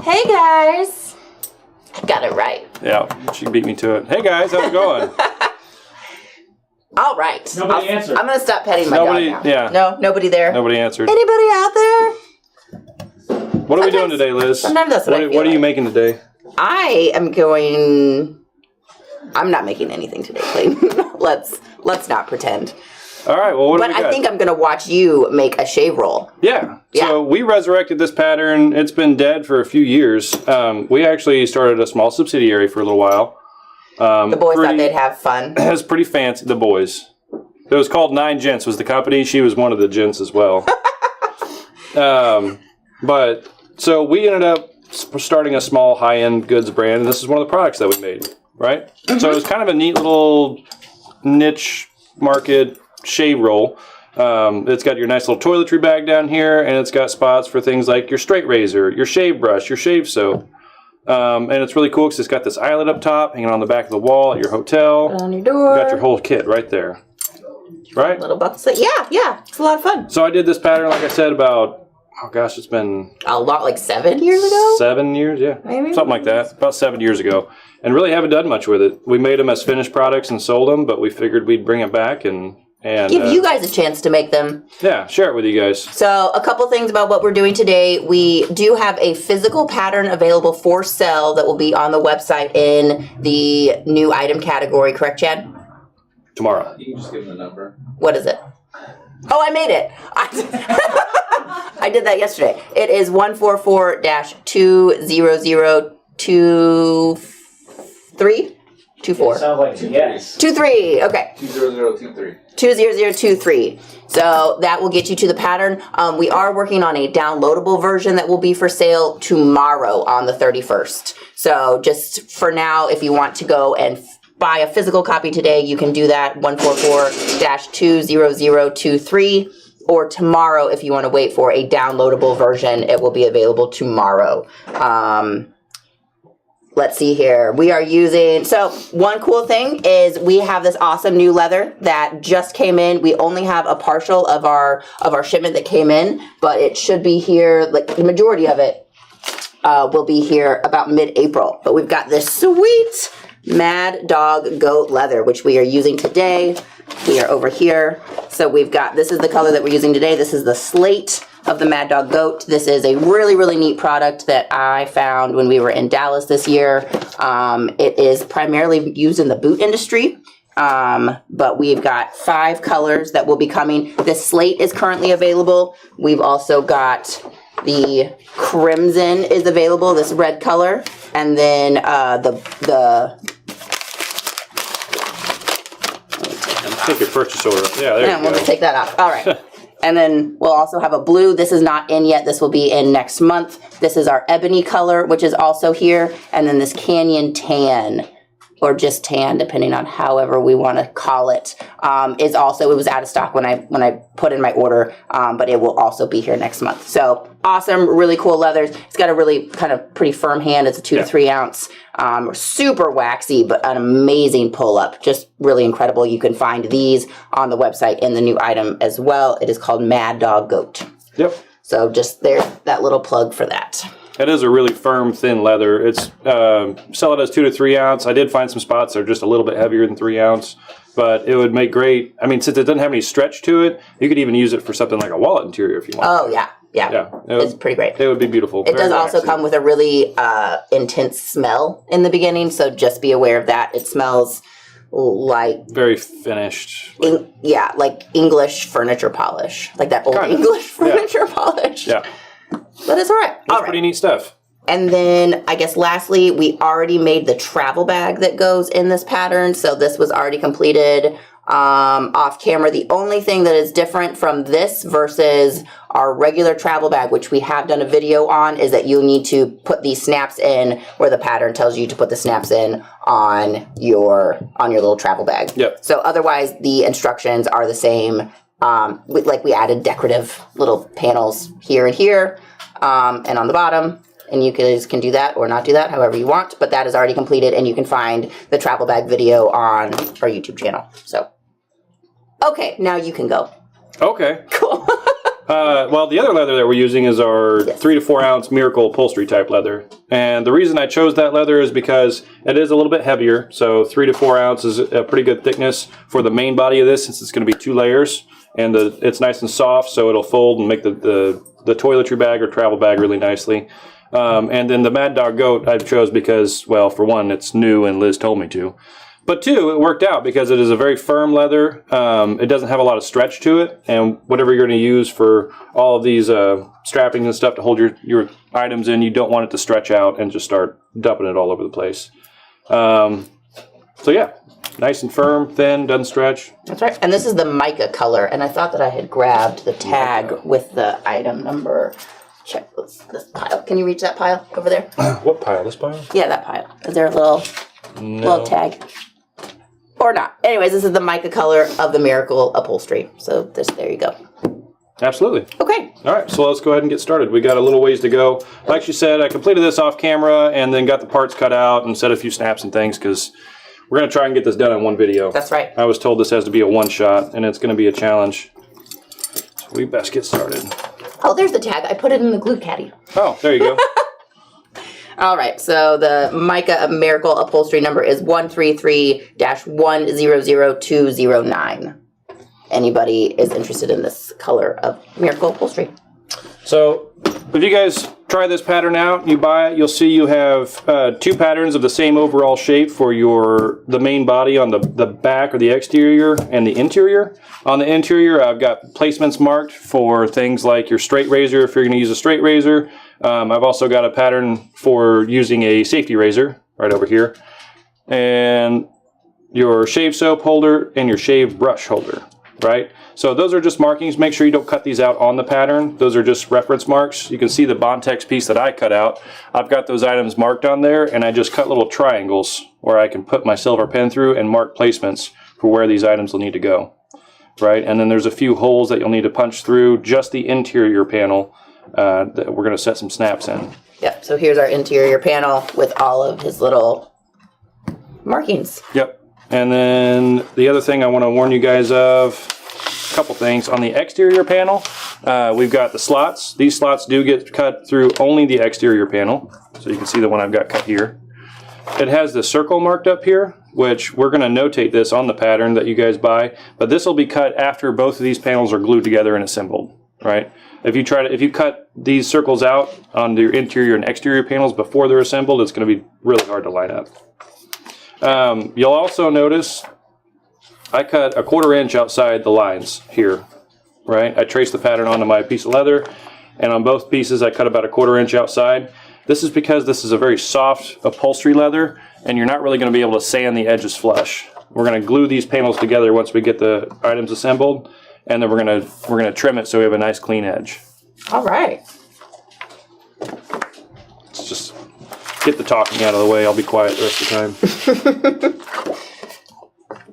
Hey guys. Got it right. Yeah, she beat me to it. Hey guys, how's it going? All right. Nobody answered. I'm going to stop petting my dog now. Yeah. No, nobody there. Nobody answered. Anybody out there? What are we doing today, Liz? Sometimes that's what I feel What are you like. making today? I'm not making anything today, Clayton. Let's not pretend. All right, well, what do we got? But I think I'm going to watch you make a shave roll. Yeah. So we resurrected this pattern. It's been dead for a few years. We actually started a small subsidiary for a little while. The boys thought they'd have fun. It was pretty fancy, the boys. It was called Gents was the company. She was one of the gents as well. But so we ended up starting a small high-end goods brand, and this is one of the products that we made, right? Mm-hmm. So it was kind of a neat little niche market shave roll. It's got your nice little toiletry bag down here, and it's got spots for things like your straight razor, your shave brush, your shave soap. And it's really cool because it's got this eyelet up top, hanging on the back of the wall at your hotel. Put on your door. You got your whole kit right there. Right? Little buckle set. Yeah. It's a lot of fun. So I did this pattern, like I said, about, oh gosh, it's been... A lot, like 7 years ago? 7 years, yeah. Maybe. Something like that. About 7 years ago. And really haven't done much with it. We made them as finished products and sold them, but we figured we'd bring it back and give you guys a chance to make them. Yeah, share it with you guys. So a couple things about what we're doing today. We do have a physical pattern available for sale that will be on the website in the new item category. Correct, Chad? Tomorrow. You can just give them the number. What is it? Oh, I made it. I did that yesterday. It is 144-20023. 24. Sounds like yes. 23. Okay. 20023. 20023. So that will get you to the pattern. We are working on a downloadable version that will be for sale tomorrow on the 31st. So just for now, if you want to go and buy a physical copy today, you can do that 144-20023. Or tomorrow, if you want to wait for a downloadable version, it will be available tomorrow. Let's see here. We are using, so one cool thing is we have this awesome new leather that just came in. We only have a partial of our shipment that came in, but it should be here, like the majority of it will be here about mid-April. But we've got this sweet Mad Dog Goat leather, which we are using today. We are over here. So we've got, this is the color that we're using today. This is the slate of the Mad Dog Goat. This is a really, really neat product that I found when we were in Dallas this year. It is primarily used in the boot industry, but we've got 5 colors that will be coming. This slate is currently available. We've also got the crimson is available, this red color, and then Take your purchase order. Yeah, there you go. We'll take that off. All right. And then we'll also have a blue. This is not in yet. This will be in next month. This is our ebony color, which is also here. And then this canyon tan, or just tan, depending on however we want to call it, is also, it was out of stock when I put in my order, but it will also be here next month. So awesome, really cool leathers. It's got a really kind of pretty firm hand. It's a 2 to 3 ounce, super waxy, but an amazing pull up. Just really incredible. You can find these on the website in the new item as well. It is called Mad Dog Goat. Yep. So just there's that little plug for that. It is a really firm, thin leather. It's sell it as 2 to 3 ounce. I did find some spots that are just a little bit heavier than 3 ounce, but it would make great. I mean, since it doesn't have any stretch to it, you could even use it for something like a wallet interior if you want. Oh yeah. It's pretty great. It would be beautiful. It does also come with a really intense smell in the beginning, so just be aware of that. It smells like very finished. Like English furniture polish, like that old English furniture polish. Yeah. But it's all right. That's pretty neat stuff. And then I guess lastly, we already made the travel bag that goes in this pattern. So this was already completed off camera. The only thing that is different from this versus our regular travel bag, which we have done a video on, is that you need to put these snaps in where the pattern tells you to put the snaps in on your little travel bag. Yep. So otherwise the instructions are the same. We added decorative little panels here and here, and on the bottom, and you guys can do that or not do that, however you want, but that is already completed, and you can find the travel bag video on our YouTube channel. So, okay, now you can go. Okay. Cool. Well, the other leather that we're using is our 3 to 4 ounce Miracle upholstery type leather. And the reason I chose that leather is because it is a little bit heavier. So 3 to 4 ounce is a pretty good thickness for the main body of this, since it's going to be 2 layers. And it's nice and soft, so it'll fold and make the toiletry bag or travel bag really nicely. And then the Mad Dog Goat I chose because, well, for one, it's new and Liz told me to. But two, it worked out because it is a very firm leather. It doesn't have a lot of stretch to it. And whatever you're going to use for all of these strappings and stuff to hold your items in, you don't want it to stretch out and just start dumping it all over the place. So yeah, nice and firm, thin, doesn't stretch. That's right. And this is the mica color. And I thought that I had grabbed the tag with the item number. Check this pile. Can you reach that pile over there? What pile? This pile? Yeah, that pile. Is there a little tag? Or not. Anyways, this is the mica color of the Miracle upholstery. So there you go. Absolutely. Okay. All right, so let's go ahead and get started. We got a little ways to go. Like she said, I completed this off camera and then got the parts cut out and set a few snaps and things because we're going to try and get this done in one video. That's right. I was told this has to be a one shot and it's going to be a challenge. So we best get started. Oh, there's the tag. I put it in the glue caddy. Oh, there you go. All right, so the mica Miracle upholstery number is 133-100209. Anybody is interested in this color of Miracle upholstery. So if you guys try this pattern out, you buy it, you'll see you have 2 patterns of the same overall shape for the main body on the back or the exterior and the interior. On the interior, I've got placements marked for things like your straight razor if you're going to use a straight razor. I've also got a pattern for using a safety razor right over here. And your shave soap holder and your shave brush holder, right? So those are just markings. Make sure you don't cut these out on the pattern. Those are just reference marks. You can see the Bontex piece that I cut out. I've got those items marked on there and I just cut little triangles where I can put my silver pen through and mark placements for where these items will need to go, right? And then there's a few holes that you'll need to punch through just the interior panel that we're going to set some snaps in. Yep, so here's our interior panel with all of his little markings. Yep. And then the other thing I want to warn you guys of, a couple things. On the exterior panel, we've got the slots. These slots do get cut through only the exterior panel. So you can see the one I've got cut here. It has the circle marked up here, which we're going to notate this on the pattern that you guys buy. But this will be cut after both of these panels are glued together and assembled, right? If you cut these circles out on your interior and exterior panels before they're assembled, it's going to be really hard to line up. You'll also notice I cut a 1/4 inch outside the lines here, right? I traced the pattern onto my piece of leather, and on both pieces I cut about a 1/4 inch outside. This is because this is a very soft upholstery leather, and you're not really going to be able to sand the edges flush. We're going to glue these panels together once we get the items assembled, and then we're going to trim it so we have a nice clean edge. All right. Let's just get the talking out of the way. I'll be quiet the rest of the time.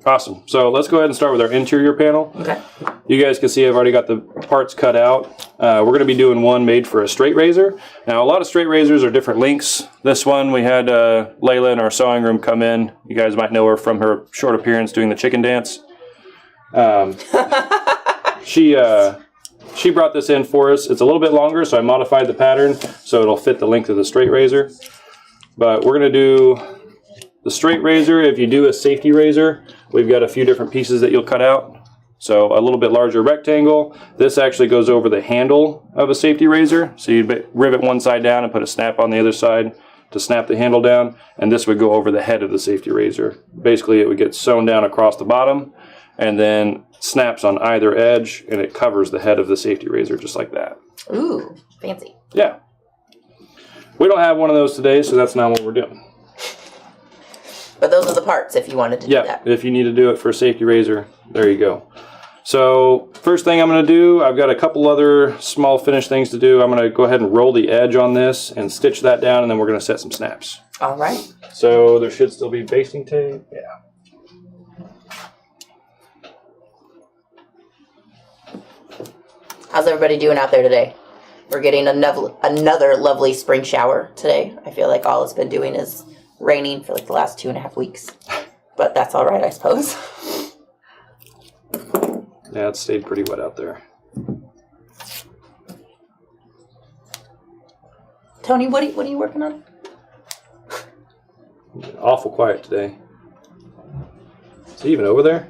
Awesome. So let's go ahead and start with our interior panel. Okay. You guys can see I've already got the parts cut out. We're going to be doing one made for a straight razor. Now, a lot of straight razors are different lengths. This one, we had Layla in our sewing room come in. You guys might know her from her short appearance doing the chicken dance. She brought this in for us. It's a little bit longer, so I modified the pattern so it'll fit the length of the straight razor. But we're going to do the straight razor. If you do a safety razor, we've got a few different pieces that you'll cut out. So a little bit larger rectangle. This actually goes over the handle of a safety razor. So you rivet one side down and put a snap on the other side to snap the handle down. And this would go over the head of the safety razor. Basically, it would get sewn down across the bottom and then snaps on either edge, and it covers the head of the safety razor just like that. Ooh, fancy. Yeah. We don't have one of those today, so that's not what we're doing. But those are the parts if you wanted to do that. Yeah, if you need to do it for a safety razor, there you go. So first thing I'm going to do, I've got a couple other small finish things to do. I'm going to go ahead and roll the edge on this and stitch that down, and then we're going to set some snaps. All right. So there should still be basting tape. Yeah. How's everybody doing out there today? We're getting another lovely spring shower today. I feel like all it's been doing is raining for like the last 2.5 weeks. But that's all right, I suppose. Yeah, it stayed pretty wet out there. Tony, what are you working on? Awful quiet today. Is he even over there?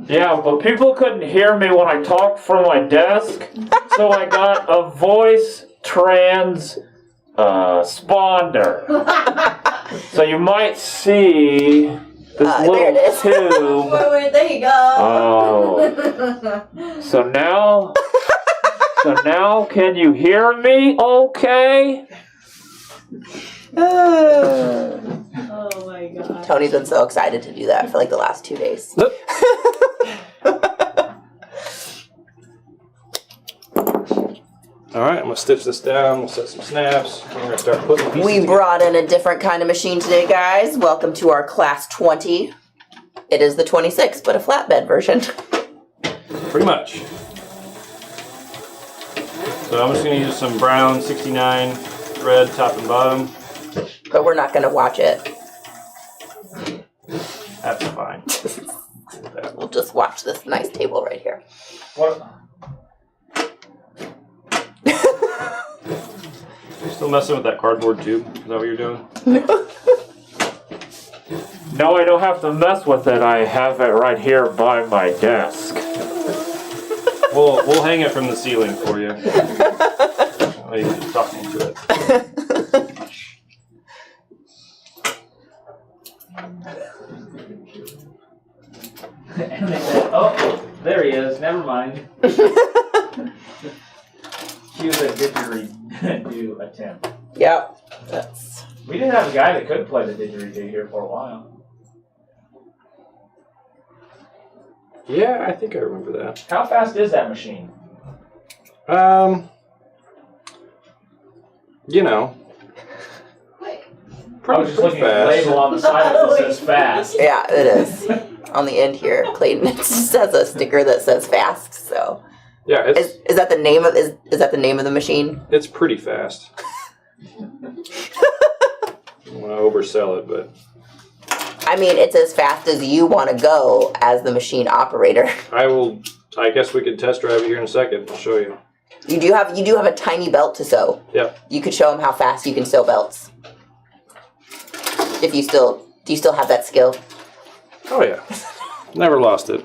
Yeah, but people couldn't hear me when I talked from my desk, so I got a voice transponder. So you might see this there it little is. tube. Wait, there you go. Oh. So now can you hear me okay? Oh my god. Tony's been so excited to do that for like the last 2 days. All right, I'm gonna stitch this down. We'll set some snaps. We're gonna start putting pieces We together. brought in a different kind of machine today, guys. Welcome to our class 20. It is the 26, but a flatbed version. Pretty much. So I'm just gonna use some brown 69 thread top and bottom. But we're not going to watch it. That's fine. We'll just watch this nice table right here. What? Still messing with that cardboard tube? Is that what you're doing? No, I don't have to mess with it. I have it right here by my desk. We'll hang it from the ceiling for you. While you keep talking to it. And they said, oh, there he is, never mind. Cue the didgeridoo attempt. Yep. That's... We did have a guy that could play the didgeridoo here for a while. Yeah, I think I remember that. How fast is that machine? You know. I Pretty, was just looking at the fast. label on the side that says fast. Yeah, it is. On the end here, Clayton, it just has a sticker that says fast, so... Yeah, it's Is that the name of is that the name of the machine? it's pretty fast. I don't want to oversell it, but I mean, it's as fast as you want to go as the machine operator. I guess we could test drive it here in a second. I'll show you. You do have a tiny belt to sew. Yep. You could show them how fast you can sew belts. If you still have that skill. Oh yeah. Never lost it.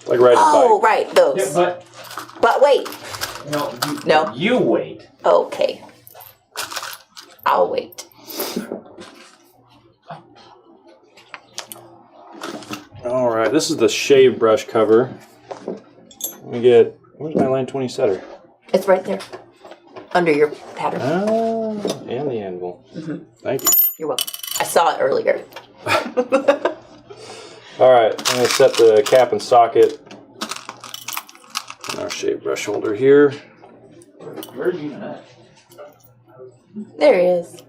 Like riding a Oh, bike. right, those. Yeah, but But wait. No. You wait. Okay. I'll wait. All right. This is the shave brush cover. Where's my line 20 setter? It's right there. Under your pattern. Oh, and the anvil. Mm-hmm. Thank you. You're welcome. I saw it earlier. All right, I'm going to set the cap and socket on our shave brush holder here. Where are you at? There he is.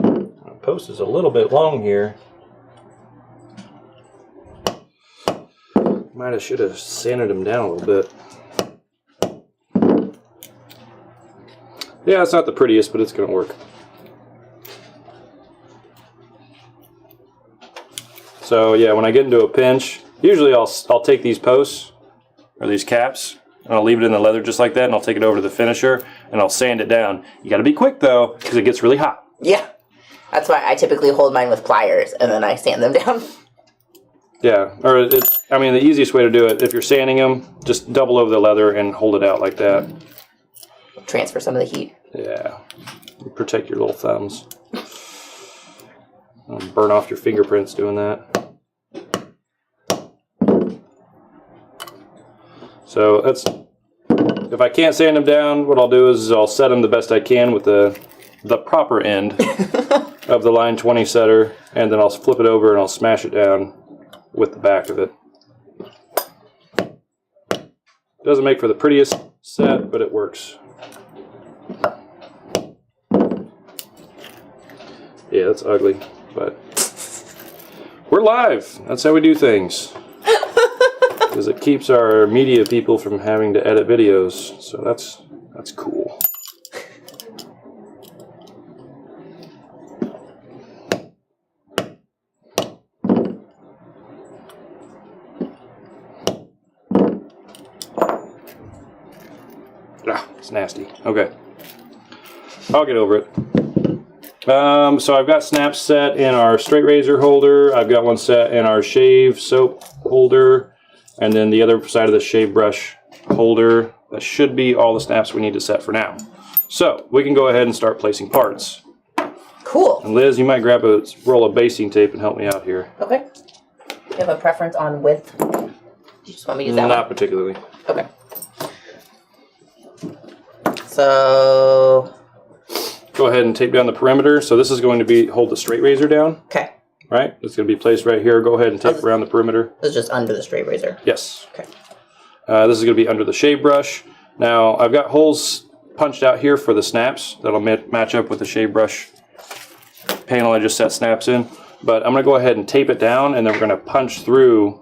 The post is a little bit long here. Should have sanded them down a little bit. Yeah, it's not the prettiest, but it's going to work. So yeah, when I get into a pinch, usually I'll take these posts or these caps and I'll leave it in the leather just like that, and I'll take it over to the finisher and I'll sand it down. You got to be quick though, because it gets really hot. Yeah. That's why I typically hold mine with pliers and then I sand them down. Yeah, or the easiest way to do it, if you're sanding them, just double over the leather and hold it out like that. Transfer some of the heat. Yeah, protect your little thumbs. Don't burn off your fingerprints doing that. So if I can't sand them down, what I'll do is I'll set them the best I can with the proper end of the line 20 setter, and then I'll flip it over and I'll smash it down with the back of it. Doesn't make for the prettiest set, but it works. Yeah, that's ugly, but we're live. That's how we do things. Because it keeps our media people from having to edit videos, so that's cool. It's nasty. Okay. I'll get over it. So I've got snaps set in our straight razor holder. I've got one set in our shave soap holder. And then the other side of the shave brush holder. That should be all the snaps we need to set for now. So we can go ahead and start placing parts. Cool. And Liz, you might grab a roll of basting tape and help me out here. Okay. You have a preference on width? You just want me to use that Not one? particularly. Okay. So... Go ahead and tape down the perimeter. So this is going to hold the straight razor down, Okay. right? It's going to be placed right here. Go ahead and tape around the perimeter. This is just under the straight razor. Yes. Okay. This is going to be under the shave brush. Now, I've got holes punched out here for the snaps. That'll match up with the shave brush panel I just set snaps in. But I'm going to go ahead and tape it down, and then we're going to punch through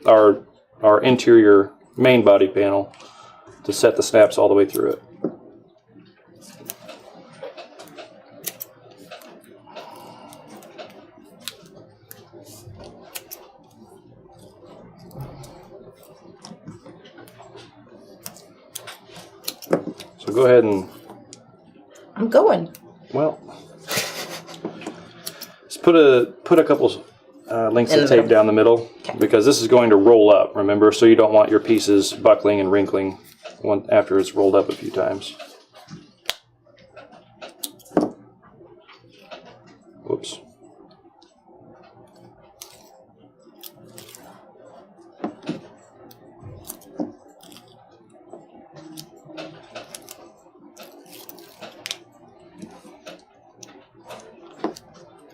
our interior main body panel to set the snaps all the way through it. So go ahead and... I'm going. Well, just put a couple lengths In of the tape middle. down the middle, because this is going to roll up, remember? So you don't want your pieces buckling and wrinkling after it's rolled up a few times. Whoops.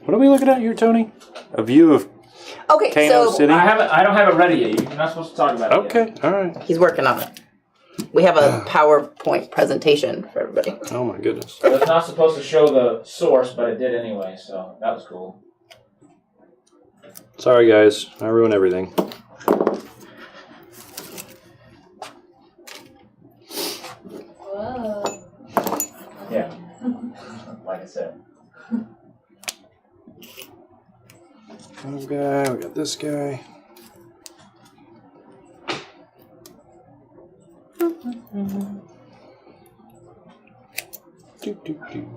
What are we looking at here, Tony? A view of Okay, Kano so City? I don't have it ready yet. You're not supposed to talk about it yet. Okay, all right. he's working on it. We have a PowerPoint presentation for everybody. Oh my goodness. It's not supposed to show the source, but it did anyway, so that was cool. Sorry guys, I ruin everything. Whoa. Yeah. Like I said. One guy, we got this guy. Doo, doo, doo.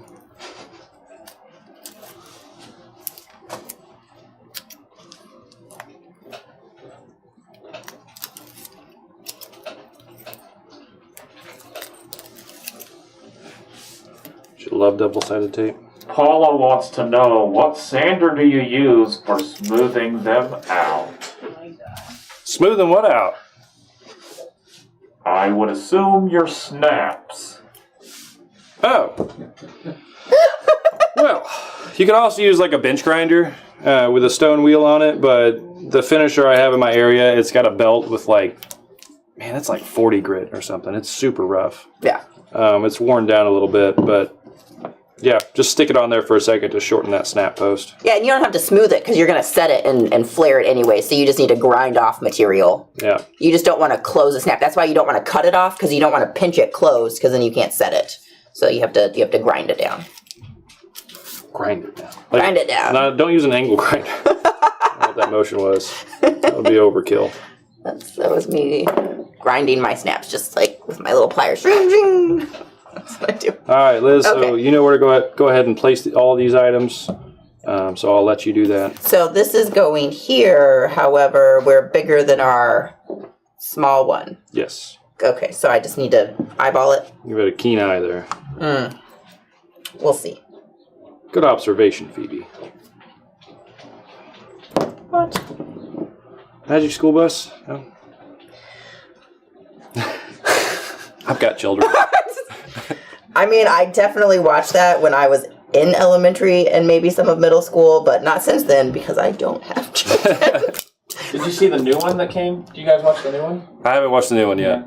Should love double-sided tape. Paula wants to know, what sander do you use for smoothing them out? Smoothing what out? I would assume your snaps. Oh. Well, you can also use like a bench grinder with a stone wheel on it, but the finisher I have in my area, it's got a belt with like, man, it's like 40 grit or something. It's super rough. Yeah. It's worn down a little bit, but yeah, just stick it on there for a second to shorten that snap post. Yeah, and you don't have to smooth it because you're going to set it and flare it anyway, so you just need to grind off material. Yeah. You just don't want to close the snap. That's why you don't want to cut it off, because you don't want to pinch it closed, because then you can't set it. So you have to grind it down. Grind it down. Grind it down. No, don't use an angle grinder. I don't know what that motion was. That would be overkill. That was me grinding my snaps, just like with my little pliers. That's what I do. All right, Liz, so Okay. you know where to go ahead and place all of these items. So I'll let you do that. So this is going here, however, we're bigger than our small one. Yes. Okay, so I just need to eyeball it. Give it a keen eye there. We'll see. Good observation, Phoebe. What? Magic School Bus? No? I've got children. I mean, I definitely watched that when I was in elementary and maybe some of middle school, but not since then because I don't have children. Did you see the new one that came? Do you guys watch the new one? I haven't watched the new one yet.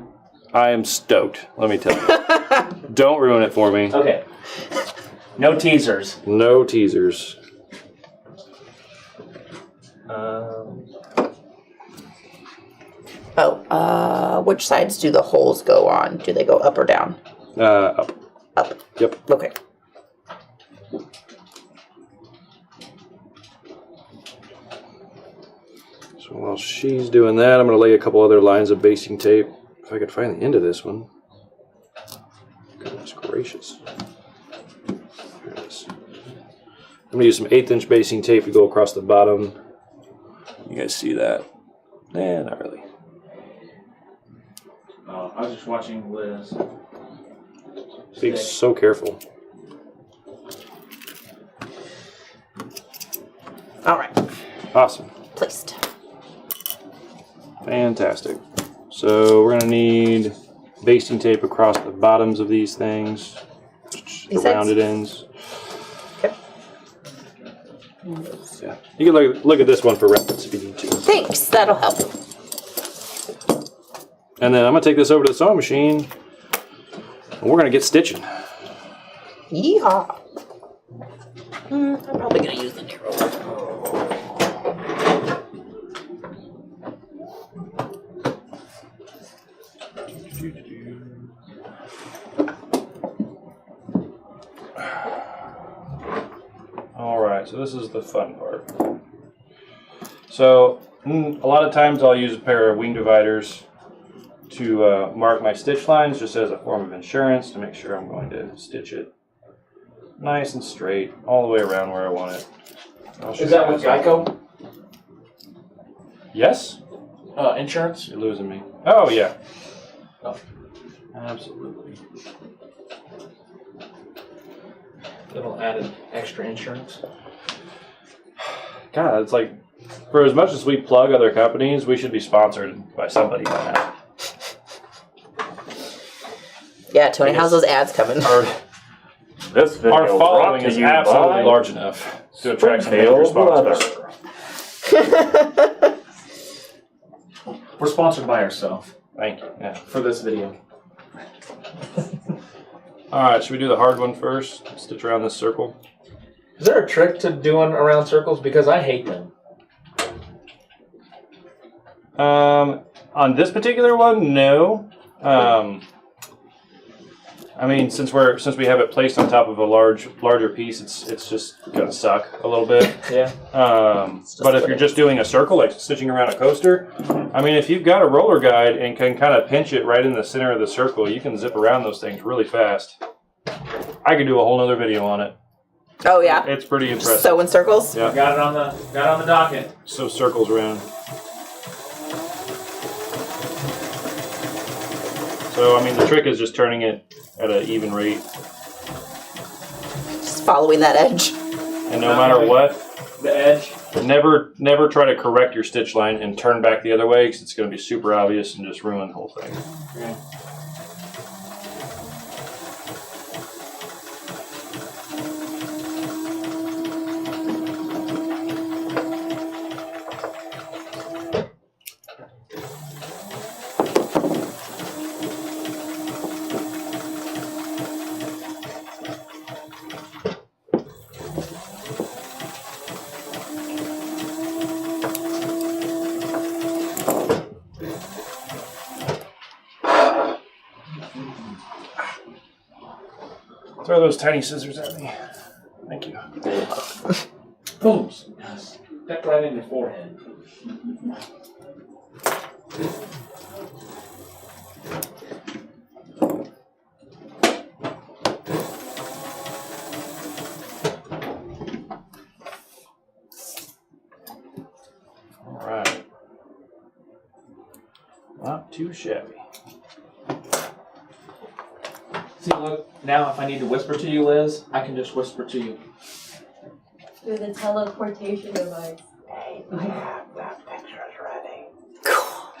I am stoked, let me tell you. Don't ruin it for me. Okay. No teasers. No teasers. Which sides do the holes go on? Do they go up or down? Up. Up. Yep. Okay. So while she's doing that, I'm going to lay a couple other lines of basting tape. if I could find the end of this one. Goodness gracious. There it is. I'm going to use some 1/8" basting tape to go across the bottom. You guys see that? Nah, not really. Oh, I was just watching Liz. Be so careful. All right. Awesome. Placed. Fantastic. So we're going to need basting tape across the bottoms of these things. The These rounded ends. Okay. Yeah. You can look at this one for reference if you need to. Thanks. That'll help. And then I'm going to take this over to the sewing machine. And we're going to get stitching. Yeehaw. I'm probably going to use the narrow one. Alright, so this is the fun part. So, a lot of times I'll use a pair of wing dividers to mark my stitch lines just as a form of insurance to make sure I'm going to stitch it nice and straight all the way around where I want it. Is that with Geico? Yes? Insurance? You're losing me. Oh, yeah. Oh. Absolutely. Little added extra insurance. God, it's like, for as much as we plug other companies, we should be sponsored by somebody by now. Yeah, Tony, how's those ads coming? This video Our following brought to is you absolutely by large enough to attract some major Springfield sponsors. Leather. We're sponsored by ourselves Thank you. Yeah. for this video. All right, should we do the hard one first? Stitch around this circle. Is there a trick to doing around circles? Because I hate them. On this particular one, no. I mean, since we have it placed on top of a larger piece, it's just gonna suck a little bit. Yeah. But if you're just doing a circle, like stitching around a coaster, I mean, if you've got a roller guide and can kind of pinch it right in the center of the circle, you can zip around those things really fast. I could do a whole nother video on it. Oh, yeah? It's pretty impressive. Sew in circles? Yeah. Got it on the docket. So circles around. So, I mean, the trick is just turning it at an even rate. Just following that edge. And no matter what, The edge. never try to correct your stitch line and turn back the other way because it's going to be super obvious and just ruin the whole thing. Okay. Throw those tiny scissors at me. Thank you. Boom. Stepped right in your forehead. All right. Not too shabby. See, look, now if I need to whisper to you, Liz, I can just whisper to you. Through the teleportation device. I have that pictures ready.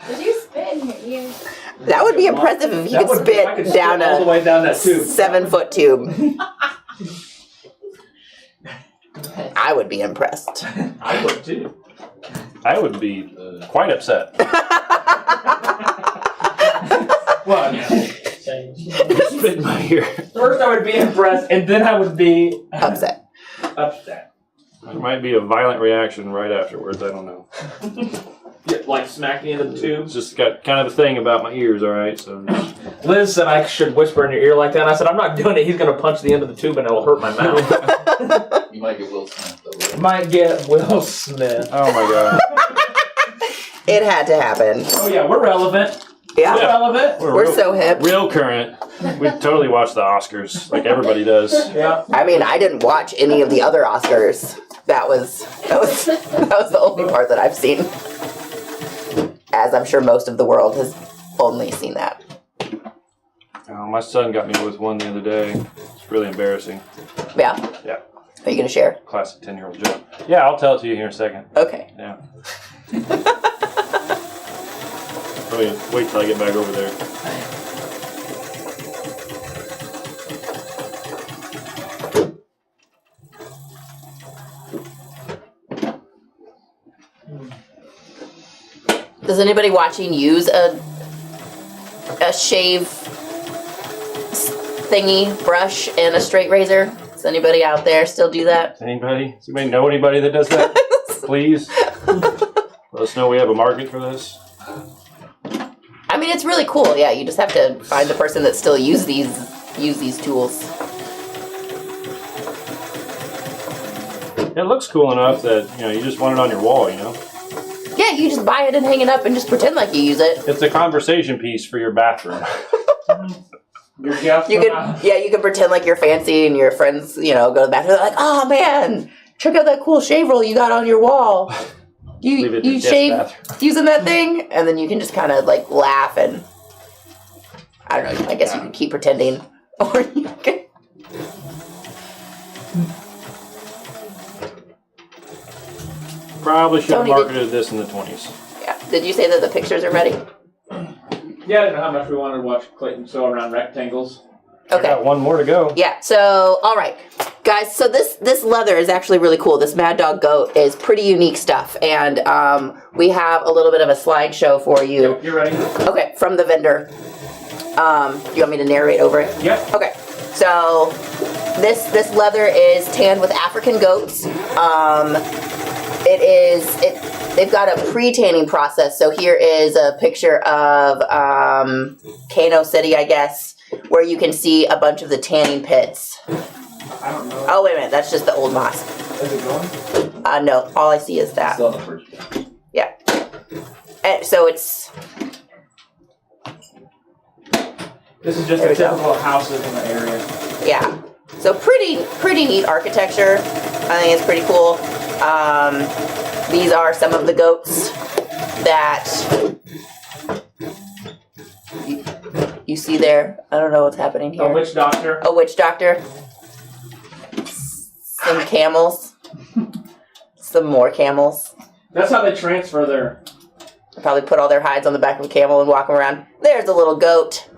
Did you spit in your ear? That would be impressive if you That could would be- I could spit down all the a way down that tube. 7-foot tube. I would be impressed. I would too. I would be quite upset. Well, yeah. Spit in my ear. First I would be impressed, and then I would be Upset. upset. There might be a violent reaction right afterwards. I don't know. Yeah, like smack me into the tube. It's just got kind of a thing about my ears, all right? So Liz said I should whisper in your ear like that, and I said, I'm not doing it. He's going to punch the end of the tube, and it'll hurt my mouth. You might get Will Smith though. Might get Will Smith. oh my god. It had to happen. Oh, yeah, we're relevant. Yeah. Relevant. We're so hip. Real current. We totally watch the Oscars like everybody does. Yeah. I mean, I didn't watch any of the other Oscars. That was the only part that I've seen. As I'm sure most of the world has only seen that. Oh, my son got me with one the other day. It's really embarrassing. Yeah. Yeah. Are you gonna share? Classic 10-year-old joke. Yeah, I'll tell it to you here in a second. Okay. Yeah. Wait till I get back over there. Does anybody watching use a shave thingy brush and a straight razor? Does anybody out there still do that? Anybody? Does anybody know anybody that does that? Please. Let us know we have a market for this. I mean, it's really cool. Yeah, you just have to find the person that still use these tools. It looks cool enough that, you just want it on your wall, Yeah, you just buy it and hang it up and just pretend like you use it. It's a conversation piece for your bathroom. Your guest You can pretend like you're fancy and your friends, go to the bathroom. They're like, oh man, check out that cool shave roll you got on your wall. Leave it in You the guest shave bathroom. using that thing, and then you can just kind of like laugh and I don't know. I guess you can keep pretending, or you can. Probably should have Tony, marketed this in the 20s. Yeah. Did you say that the pictures are ready? Yeah, I didn't know how much we wanted to watch Clayton sew around rectangles. I Okay. got one more to go. Yeah, so, all right. Guys, so this leather is actually really cool. This Mad Dog goat is pretty unique stuff. And we have a little bit of a slideshow for you. Yep, you're ready. Okay, from the vendor. Do you want me to narrate over it? Yep. Okay, so this leather is tanned with African goats. They've got a pre-tanning process. So here is a picture of Kano City, I guess, where you can see a bunch of the tanning pits. I don't know. Oh, wait a minute, that's just the old mosque. Is it going? No, all I see is that. Still on the first. Yeah. And so it's, This is just There the we go. typical houses in the area. yeah. So pretty neat architecture. I think it's pretty cool. These are some of the goats that you see there. I don't know what's happening here. A witch doctor. A witch doctor. Some camels. Some more camels. That's how they transfer their. They'll probably put all their hides on the back of a camel and walk 'em around. There's a little goat.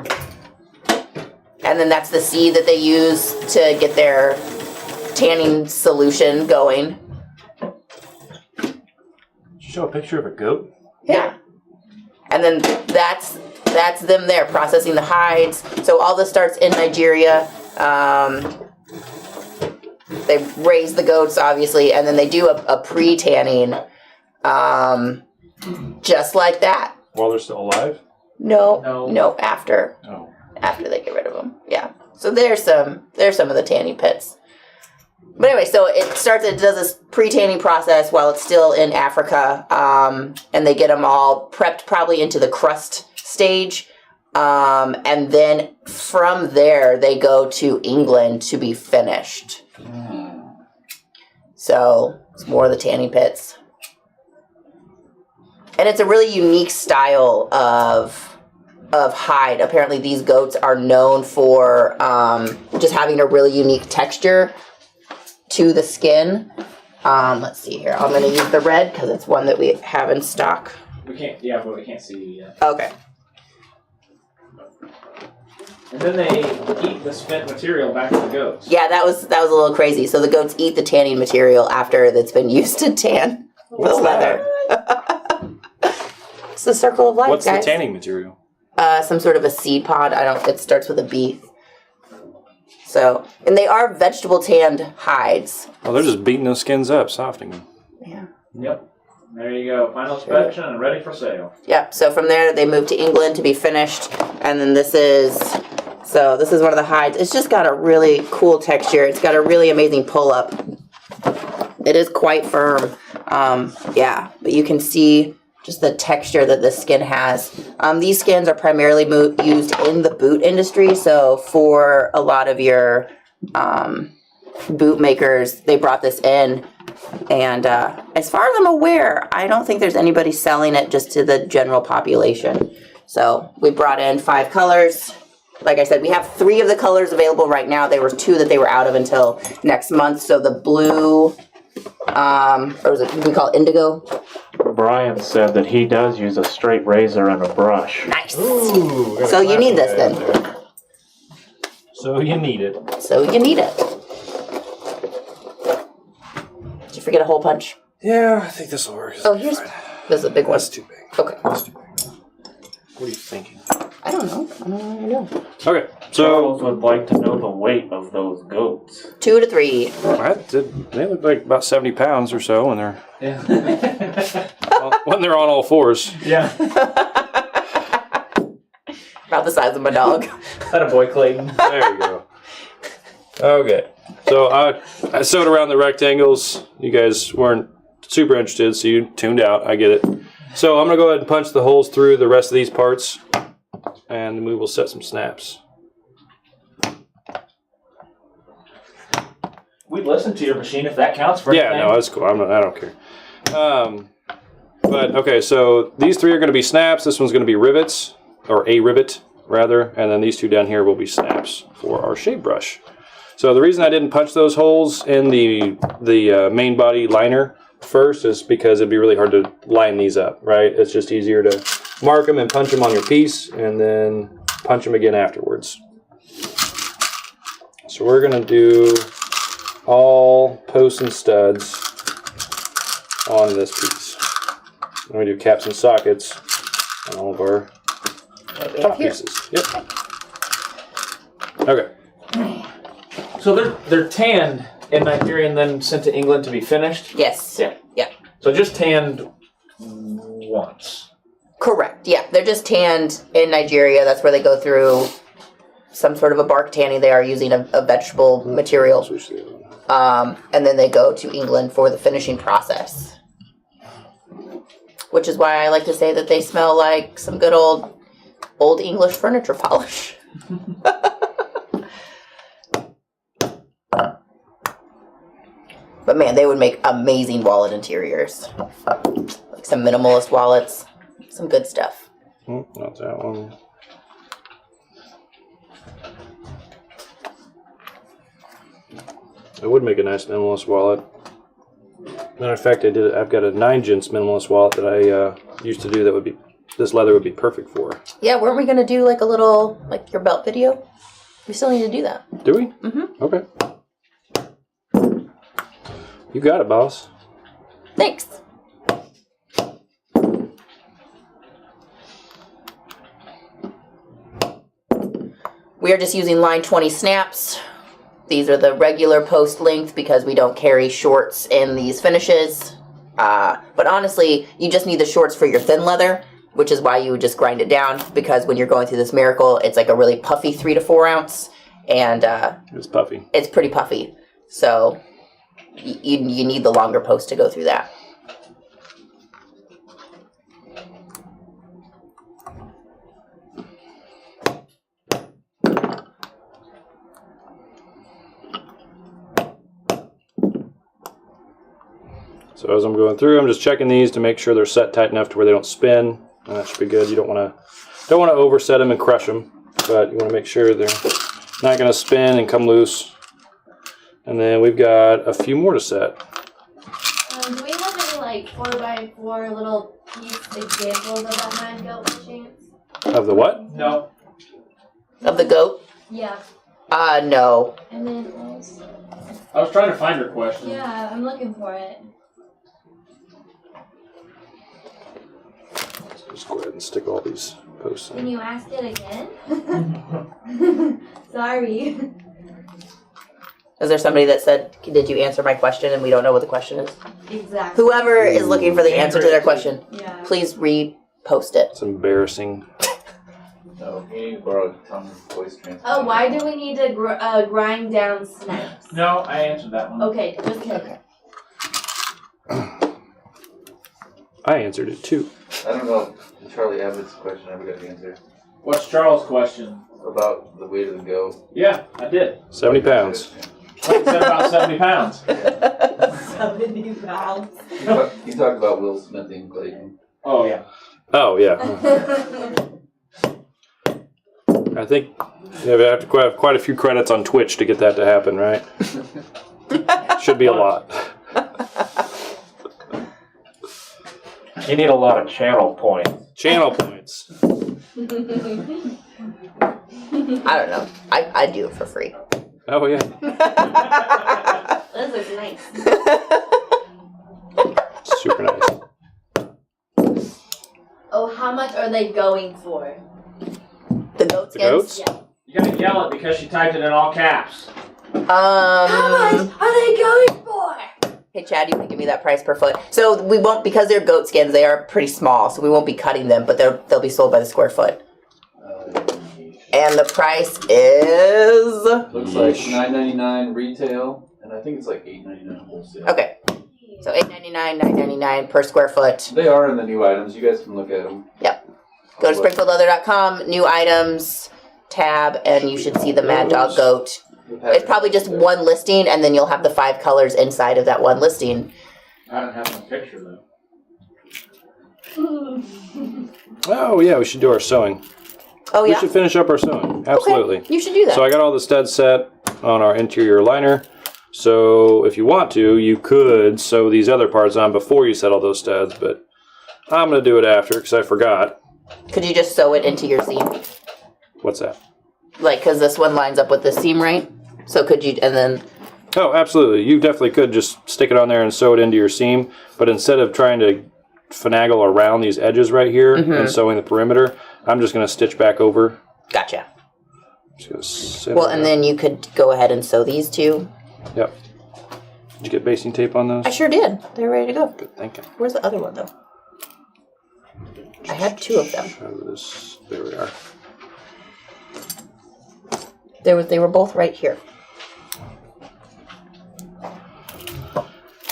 And then that's the seed that they use to get their tanning solution going. Did you show a picture of a goat? Yeah. And then that's them there processing the hides. So all this starts in Nigeria. They raise the goats, obviously, and then they do a pre-tanning, just like that. While they're still alive? No, after they get rid of them. Yeah. So there's some of the tanning pits. But anyway, so it does this pre-tanning process while it's still in Africa, and they get them all prepped probably into the crust stage, and then from there they go to England to be finished. So it's more of the tanning pits, and it's a really unique style of hide. Apparently, these goats are known for just having a really unique texture to the skin. Let's see here. I'm going to use the red because it's one that we have in stock. We can't. Yeah, but we can't see you yet. Okay. And then they eat the spent material back to the goats. Yeah, that was a little crazy. So the goats eat the tanning material after it's been used to tan the leather. It's the circle of life, What's guys. the tanning material? Some sort of a seed pod. It starts with a B. So, and they are vegetable tanned hides. Oh, they're just beating those skins up, softening them. Yeah. Yep. There you go. Final inspection and ready for sale. Yeah, so from there they moved to England to be finished, and then this is one of the hides. It's just got a really cool texture. It's got a really amazing pull-up. It is quite firm. Yeah, but you can see just the texture that the skin has. These skins are primarily used in the boot industry, so for a lot of your boot makers, they brought this in. And as far as I'm aware, I don't think there's anybody selling it just to the general population. So we brought in 5 colors. Like I said, we have 3 of the colors available right now. There were 2 that they were out of until next month. So the blue, or is it we call it indigo? Brian said that he does use a straight razor and a brush. Nice. Ooh, got a So you need classy this guy then. there. So you need it. So you need it. Did you forget a hole punch? Yeah, I think this will work. Oh, here's this is a big one. That's too big. Okay. That's too big. What are you thinking? I don't know. I don't know what you're doing. Okay, Charles so would like to know the weight of those goats. 2 to 3. they look like about 70 pounds or so when they're when they're on all fours. Yeah. About the size of my dog. That a boy, Clayton. There you go. Okay, so I sewed around the rectangles. You guys weren't super interested, so you tuned out. I get it. So I'm gonna go ahead and punch the holes through the rest of these parts, and we will set some snaps. We listened to your machine if that counts for Yeah, anything. no, that's cool. I don't care. But okay, so these 3 are going to be snaps. This one's going to be rivets, or a rivet rather, and then these 2 down here will be snaps for our shape brush. So the reason I didn't punch those holes in the main body liner first is because it'd be really hard to line these up, right? It's just easier to mark them and punch them on your piece, and then punch them again afterwards. So we're going to do all posts and studs on this piece. And we do caps and sockets on all of our top pieces. Yep. Okay. So they're tanned in Nigeria and then sent to England to be finished? Yes. Yeah. Yeah. So just tanned once. Correct. Yeah. They're just tanned in Nigeria. That's where they go through some sort of a bark tanning. They are using a vegetable material. And then they go to England for the finishing process. Which is why I like to say that they smell like some good old English furniture polish. But man, they would make amazing wallet interiors. Like some minimalist wallets. Some good stuff. Not that one. It would make a nice minimalist wallet. Matter of fact, I've got a 9 Gents minimalist wallet that I used to do that would be, this leather would be perfect for. Yeah, weren't we going to do like a little, like your belt video? We still need to do that. Do we? Mm-hmm. Okay. You got it, boss. Thanks. We are just using line 20 snaps. These are the regular post length because we don't carry shorts in these finishes. But honestly, you just need the shorts for your thin leather, which is why you would just grind it down, because when you're going through this miracle, it's like a really puffy 3 to 4 ounce, and it's puffy. It's pretty puffy. So you need the longer post to go through that. So as I'm going through, I'm just checking these to make sure they're set tight enough to where they don't spin. And that should be good. You don't want to overset them and crush them, but you want to make sure they're not going to spin and come loose. And then we've got a few more to set. Do we have any like 4x4 little piece examples of that mad goat machines? Of the what? No. Of the goat? Yeah. No. And then also, I was trying to find her question. yeah, I'm looking for it. So just go ahead and stick all these posts Can in. you ask it again? Sorry. Is there somebody that said, did you answer my question and we don't know what the question is? Exactly. Whoever is looking for the answer to their question, Yeah. please repost it. It's embarrassing. No, you need to borrow Tom's voice transfer. Oh, why do we need to grind down snaps? No, I answered that one. Okay, just kidding. Okay. I answered it too. I don't know Charlie Abbott's question. I haven't got the answer What's Charles' question? about the weight of the goat. Yeah, I did. 70 pounds. Like I said, about 70 pounds. 70 pounds. You talked about Will Smithing Clayton. Oh, yeah. Oh, yeah. I think you have to have quite a few credits on Twitch to get that to happen, right? Should be a lot. You need a lot of channel points. Channel points. I don't know. I do it for free. Oh, yeah. This looks nice. Super nice. Oh, how much are they going for? The goat The skins? goats? Yeah. You gotta yell it because she typed it in all caps. How much are they going for? Hey Chad, you can give me that price per foot. So we won't, because they're goat skins, they are pretty small, so we won't be cutting them, but they'll be sold by the square foot. And the price is... Looks like $9.99 retail, and I think it's like $8.99 wholesale. Okay. So $8.99, $9.99 per square foot. They are in the new items. You guys can look at them. Yep. Go to springfieldleather.com, new items, tab, and you should see the Mad Dog goat. It's probably just one listing, and then you'll have the 5 colors inside of that one listing. I don't have a picture, though. Oh, yeah, we should do our sewing. Oh, We yeah? should finish up our sewing. Absolutely. Okay, you should do that. So I got all the studs set on our interior liner. So if you want to, you could sew these other parts on before you set all those studs, but I'm going to do it after because I forgot. Could you just sew it into your seam? What's that? Like, because this one lines up with this seam, right? So could you, and then... Oh, absolutely. You definitely could just stick it on there and sew it into your seam, but instead of trying to finagle around these edges right here and sewing the perimeter, I'm just going to stitch back over. Gotcha. Just gonna center Well, and that. then you could go ahead and sew these two. Yep. Did you get basting tape on those? I sure did. They're ready to go. Good thinking. Where's the other one, though? I had 2 of them. Show this. There we are. They were both right here.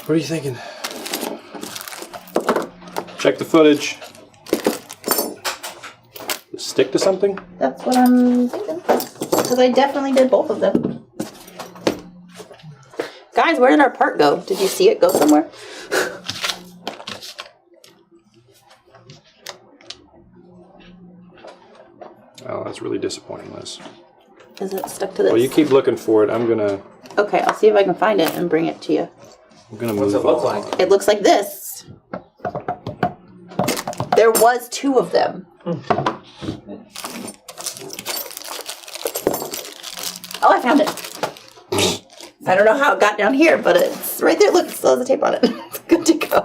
What are you thinking? Check the footage. Does it stick to something? That's what I'm thinking. Because I definitely did both of them. Guys, where did our part go? Did you see it go somewhere? Oh, that's really disappointing, Liz. Is it stuck to this? Well, you keep looking for it. I'm gonna Okay, I'll see if I can find it and bring it to you. move What's it look on. like? It looks like this. There was 2 of them. Oh, I found it. I don't know how it got down here, but it's right there. Look, it still has the tape on it. It's good to go.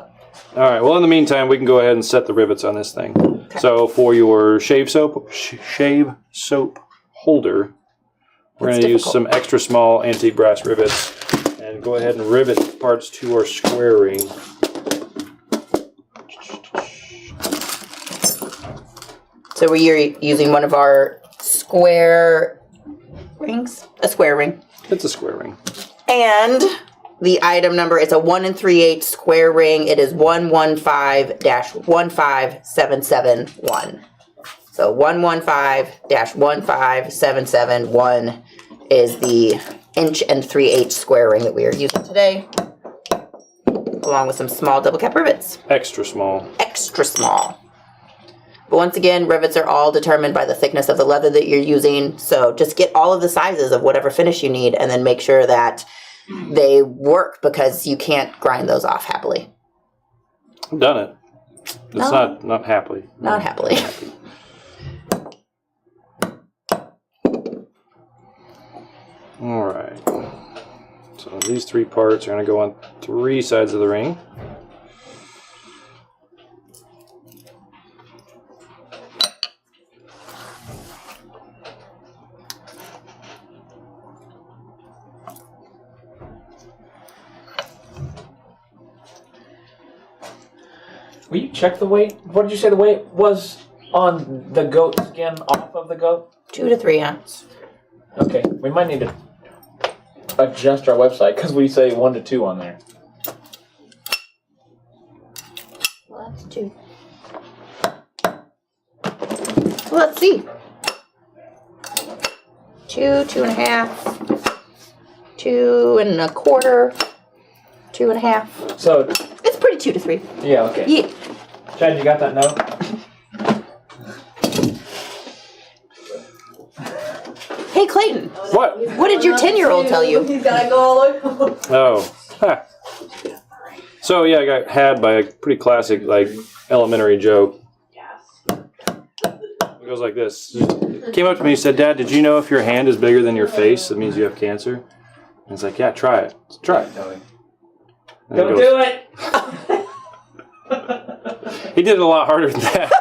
All right. Well, in the meantime, we can go ahead and set the rivets on this thing. Okay. So for your shave soap holder, we're That's going to use difficult. some extra small antique brass rivets and go ahead and rivet parts to our square ring. So we're using one of our square rings, a square ring. It's a square ring. And the item number is a 1 3/8 square ring. It is 115-15771. So 115-15771 is the 1 3/8 square ring that we are using today, along with some small double cap rivets. Extra small. Extra small. But once again, rivets are all determined by the thickness of the leather that you're using. So just get all of the sizes of whatever finish you need and then make sure that they work, because you can't grind those off happily. I've done it. It's No. not happily. Not happily. All right. So these 3 parts are going to go on 3 sides of the ring. Will you check the weight? What did you say the weight was on the goat skin off of the goat? 2 to 3 ounce. Okay, we might need to adjust our website because we say 1 to 2 on there. Well, that's 2. Let's see. 2, 2.5, 2 1/4, 2.5. So, It's pretty 2 to 3. yeah, okay. Yeah. Chad, you got that note? Hey Clayton, What? what did your 10-year-old tell you? He's gotta go all over. Oh. Huh. So yeah, I got had by a pretty classic like elementary joke. It goes like this. Came up to me and said, "Dad, did you know if your hand is bigger than your face, it means you have cancer?" And it's like, "Yeah, try it. Try it." And Don't he do it! He did it a lot harder than that.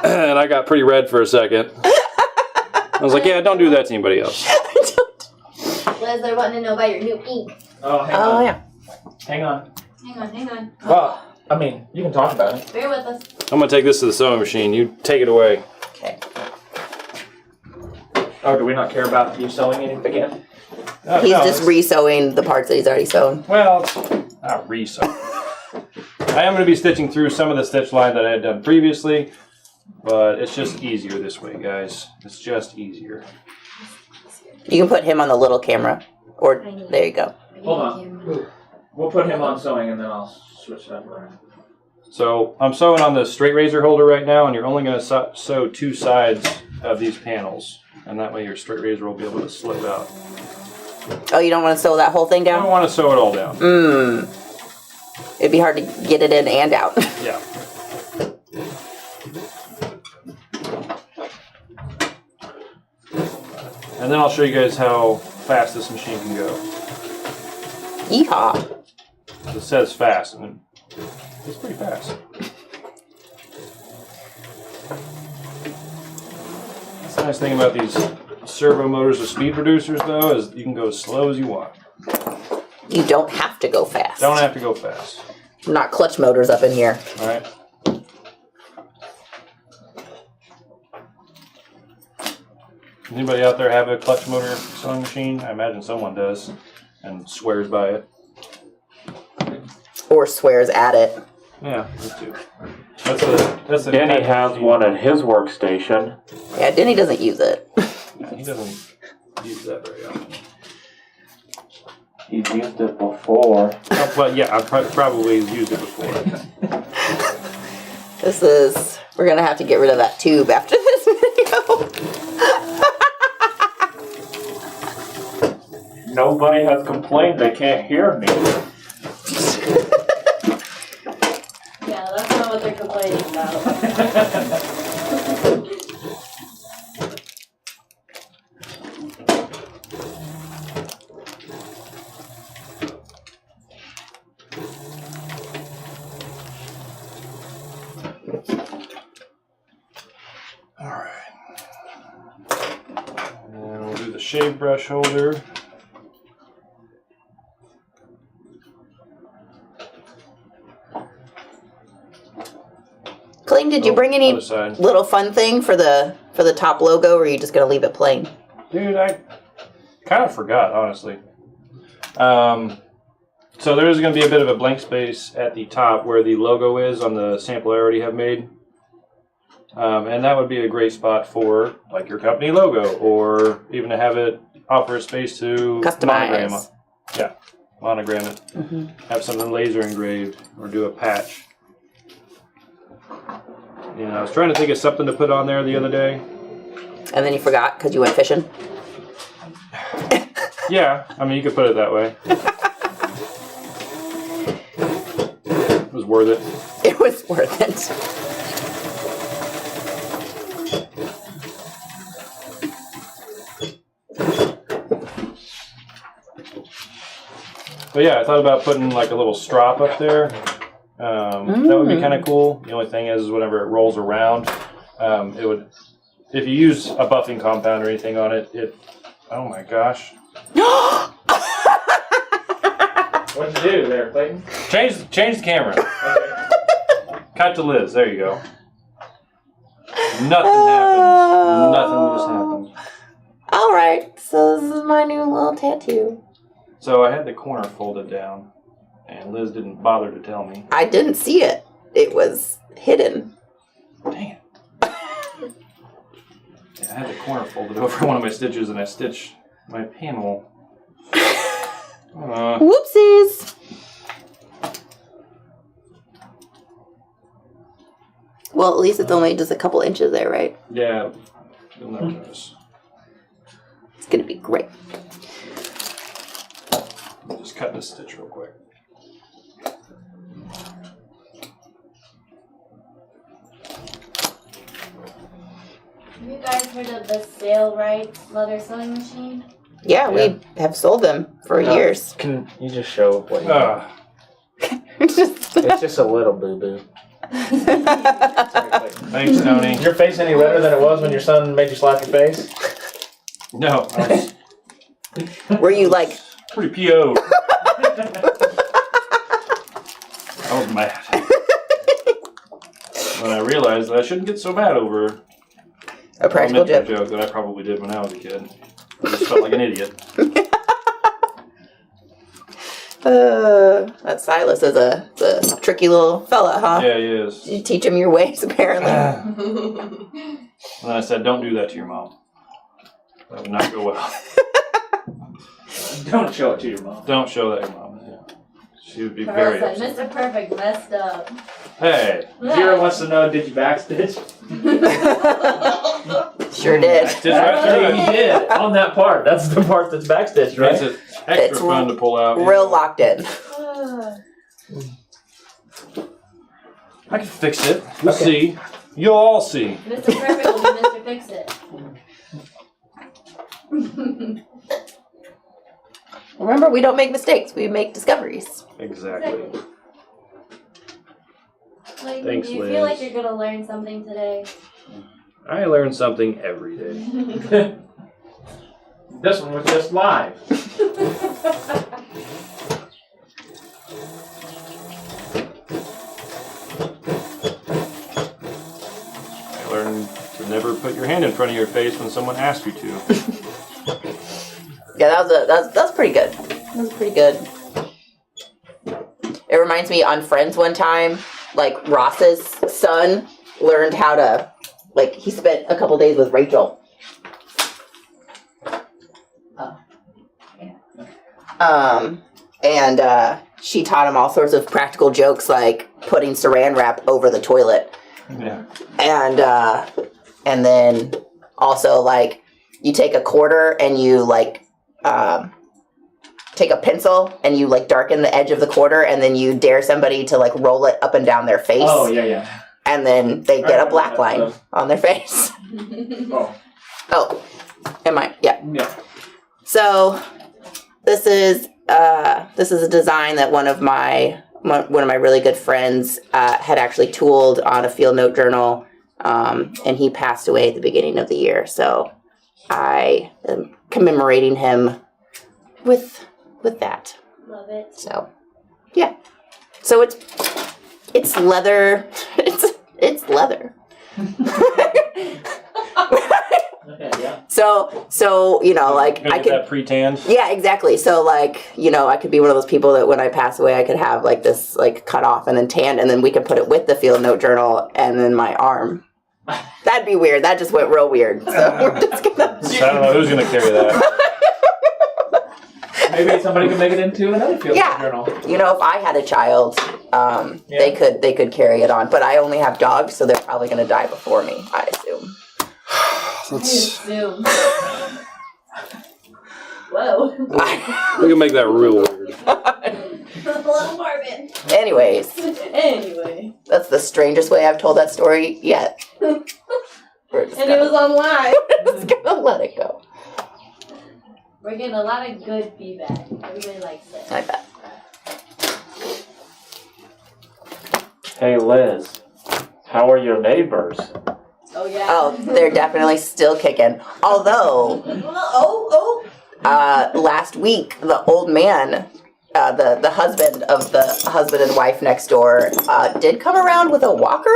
And I got pretty red for a second. I was like, "Yeah, don't do that to anybody else." Liz, they're wanting to know about your new ink. Oh, hang Oh on. yeah. Hang on. Hang on. Well, I mean, you can talk about it. Bear with us. I'm gonna take this to the sewing machine. You take it away. Okay. Oh, do we not care about you sewing it again? He's No, just it's- re-sewing the parts that he's already sewn. Well, it's not re-sew. I am going to be stitching through some of the stitch line that I had done previously, but it's just easier this way, guys. It's just easier. You can put him on the little camera. Or, there you go. Hold on. We'll put him on sewing and then I'll switch that around. So I'm sewing on the straight razor holder right now, and you're only going to sew 2 sides of these panels, and that way your straight razor will be able to slip out. Oh, you don't want to sew that whole thing I don't down? want to sew it all down. It'd be hard to get it in and out. Yeah. And then I'll show you guys how fast this machine can go. Yeehaw. It says fast, and it's pretty fast. That's the nice thing about these servo motors with speed reducers, though, is you can go as slow as you want. You don't have to go fast. Don't have to go fast. Not clutch motors up in here. All right. Anybody out there have a clutch motor sewing machine? I imagine someone does, and swears by it. Or swears at it. Yeah, me too. That's the Denny has one at his workstation. Yeah, Denny doesn't use it. He doesn't use that very often. He's used it before. Oh, well, yeah, I've probably used it before. We're gonna have to get rid of that tube after this video. Nobody has complained they can't hear me. Yeah, that's not what they're complaining about. Alright. And we'll do the shave brush holder. Clayton, did you bring any Other side. little fun thing for the top logo, or are you just gonna leave it plain? Dude, I kind of forgot, honestly. So there's going to be a bit of a blank space at the top where the logo is on the sample I already have made. And that would be a great spot for like your company logo, or even to have it offer a space to monogram. Customize. Yeah, monogram it. Have something laser engraved, or do a patch. You know, I was trying to think of something to put on there the other day. And then you forgot because you went fishing. Yeah, I mean, you could put it that way. It was worth it. It was worth it. But yeah, I thought about putting like a little strop up there. That would be kind of cool. The only thing is whenever it rolls around, it would, if you use a buffing compound or anything on it, oh my gosh. What'd you do there, Clayton? Change the camera. Cut to Liz. There you go. Nothing happens. Nothing just happens. All right, so this is my new little tattoo. So I had the corner folded down, and Liz didn't bother to tell me. I didn't see it. It was hidden. Dang it. I had the corner folded over one of my stitches, and I stitched my panel. Whoopsies. Well, at least it's only just a couple inches there, right? Yeah, you'll never notice. It's gonna be great. Just cut this stitch real quick. Have you guys heard of the Sailrite leather sewing machine? Yeah, we have sold them for years. Can you just show what you Ah, It's just a little boo-boo. thanks, Tony. Is your face any redder than it was when your son made you slap your face? No, I was Were you like, pretty PO'd. I was mad. When I realized that I shouldn't get so mad over a practical joke? joke that I probably did when I was a kid. I just felt like an idiot. That Silas is a tricky little fella, huh? Yeah, he is. You teach him your ways, apparently. And then I said, don't do that to your mom. That would not go well. Don't show it to your mom. Don't show that to your mom. Yeah. She would be Carl very said, upset. Mr. Perfect messed up. Hey, Zero wants to know, did you backstitch? Sure did. stitch right through Actually, he it. did on that part. That's the part that's backstitched, Makes right? it extra It's fun to pull out. Real locked in. I can fix it. You'll see. You'll all see. Mr. Perfect will be Mr. Fix It. Remember, we don't make mistakes. We make discoveries. Exactly. Like, Thanks, do you Liz. feel like you're gonna learn something today? I learn something every day. This one was just live. I learned to never put your hand in front of your face when someone asks you to. Yeah, that's pretty good. That was pretty good. It reminds me on Friends one time, like Ross's son learned how to, like, he spent a couple days with Rachel. And she taught him all sorts of practical jokes, like putting saran wrap over the toilet. Yeah. And then also, like, you take a quarter and you, like, take a pencil and you, like, darken the edge of the quarter, and then you dare somebody to, like, roll it up and down their face. Oh, yeah. And then they get a remember black that line stuff. on their face. Oh, Oh, yeah. yeah. So this is a design that one of my really good friends had actually tooled on a field note journal, and he passed away at the beginning of the year. So I am commemorating him with that. Love it. So yeah. So it's leather. It's leather. Okay, yeah. So you know, like Gonna I get could. that pre-tanned. Yeah, exactly. So, like, you know, I could be one of those people that when I pass away, I could have, like, this, like, cut off and then tanned, and then we could put it with the field note journal and then my arm. That'd be weird. That just went real weird. So we're just gonna... So I don't know who's gonna carry that. Maybe somebody can make it into another field Yeah. journal. You know, if I had a child, they could carry it on. But I only have dogs, so they're probably going to die before me, I assume. I assume. Whoa. We can make that real weird. A little morbid. Anyways, Anyway. that's the strangest way I've told that story yet. We're just And it was on live. just gonna let it go. We're getting a lot of good feedback. Everybody likes it. I bet. Hey Liz, how are your neighbors? Oh, yeah. Oh, they're definitely still kicking. Although, last week, the old man, the husband of the husband and wife next door, did come around with a walker,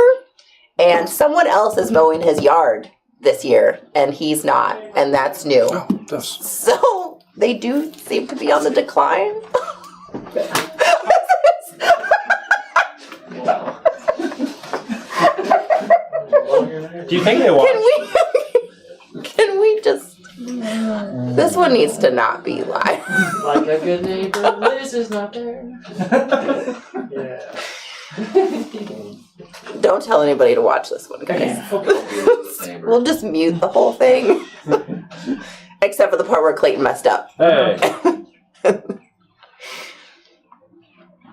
and someone else is mowing his yard this year, and he's not, and that's new. So they do seem to be on the decline. Do you think they watch? This one needs to not be live. Like a good neighbor, Liz is not there. Yeah. Don't tell anybody to watch this one, guys. We'll just mute the whole thing. Except for the part where Clayton messed up. Hey.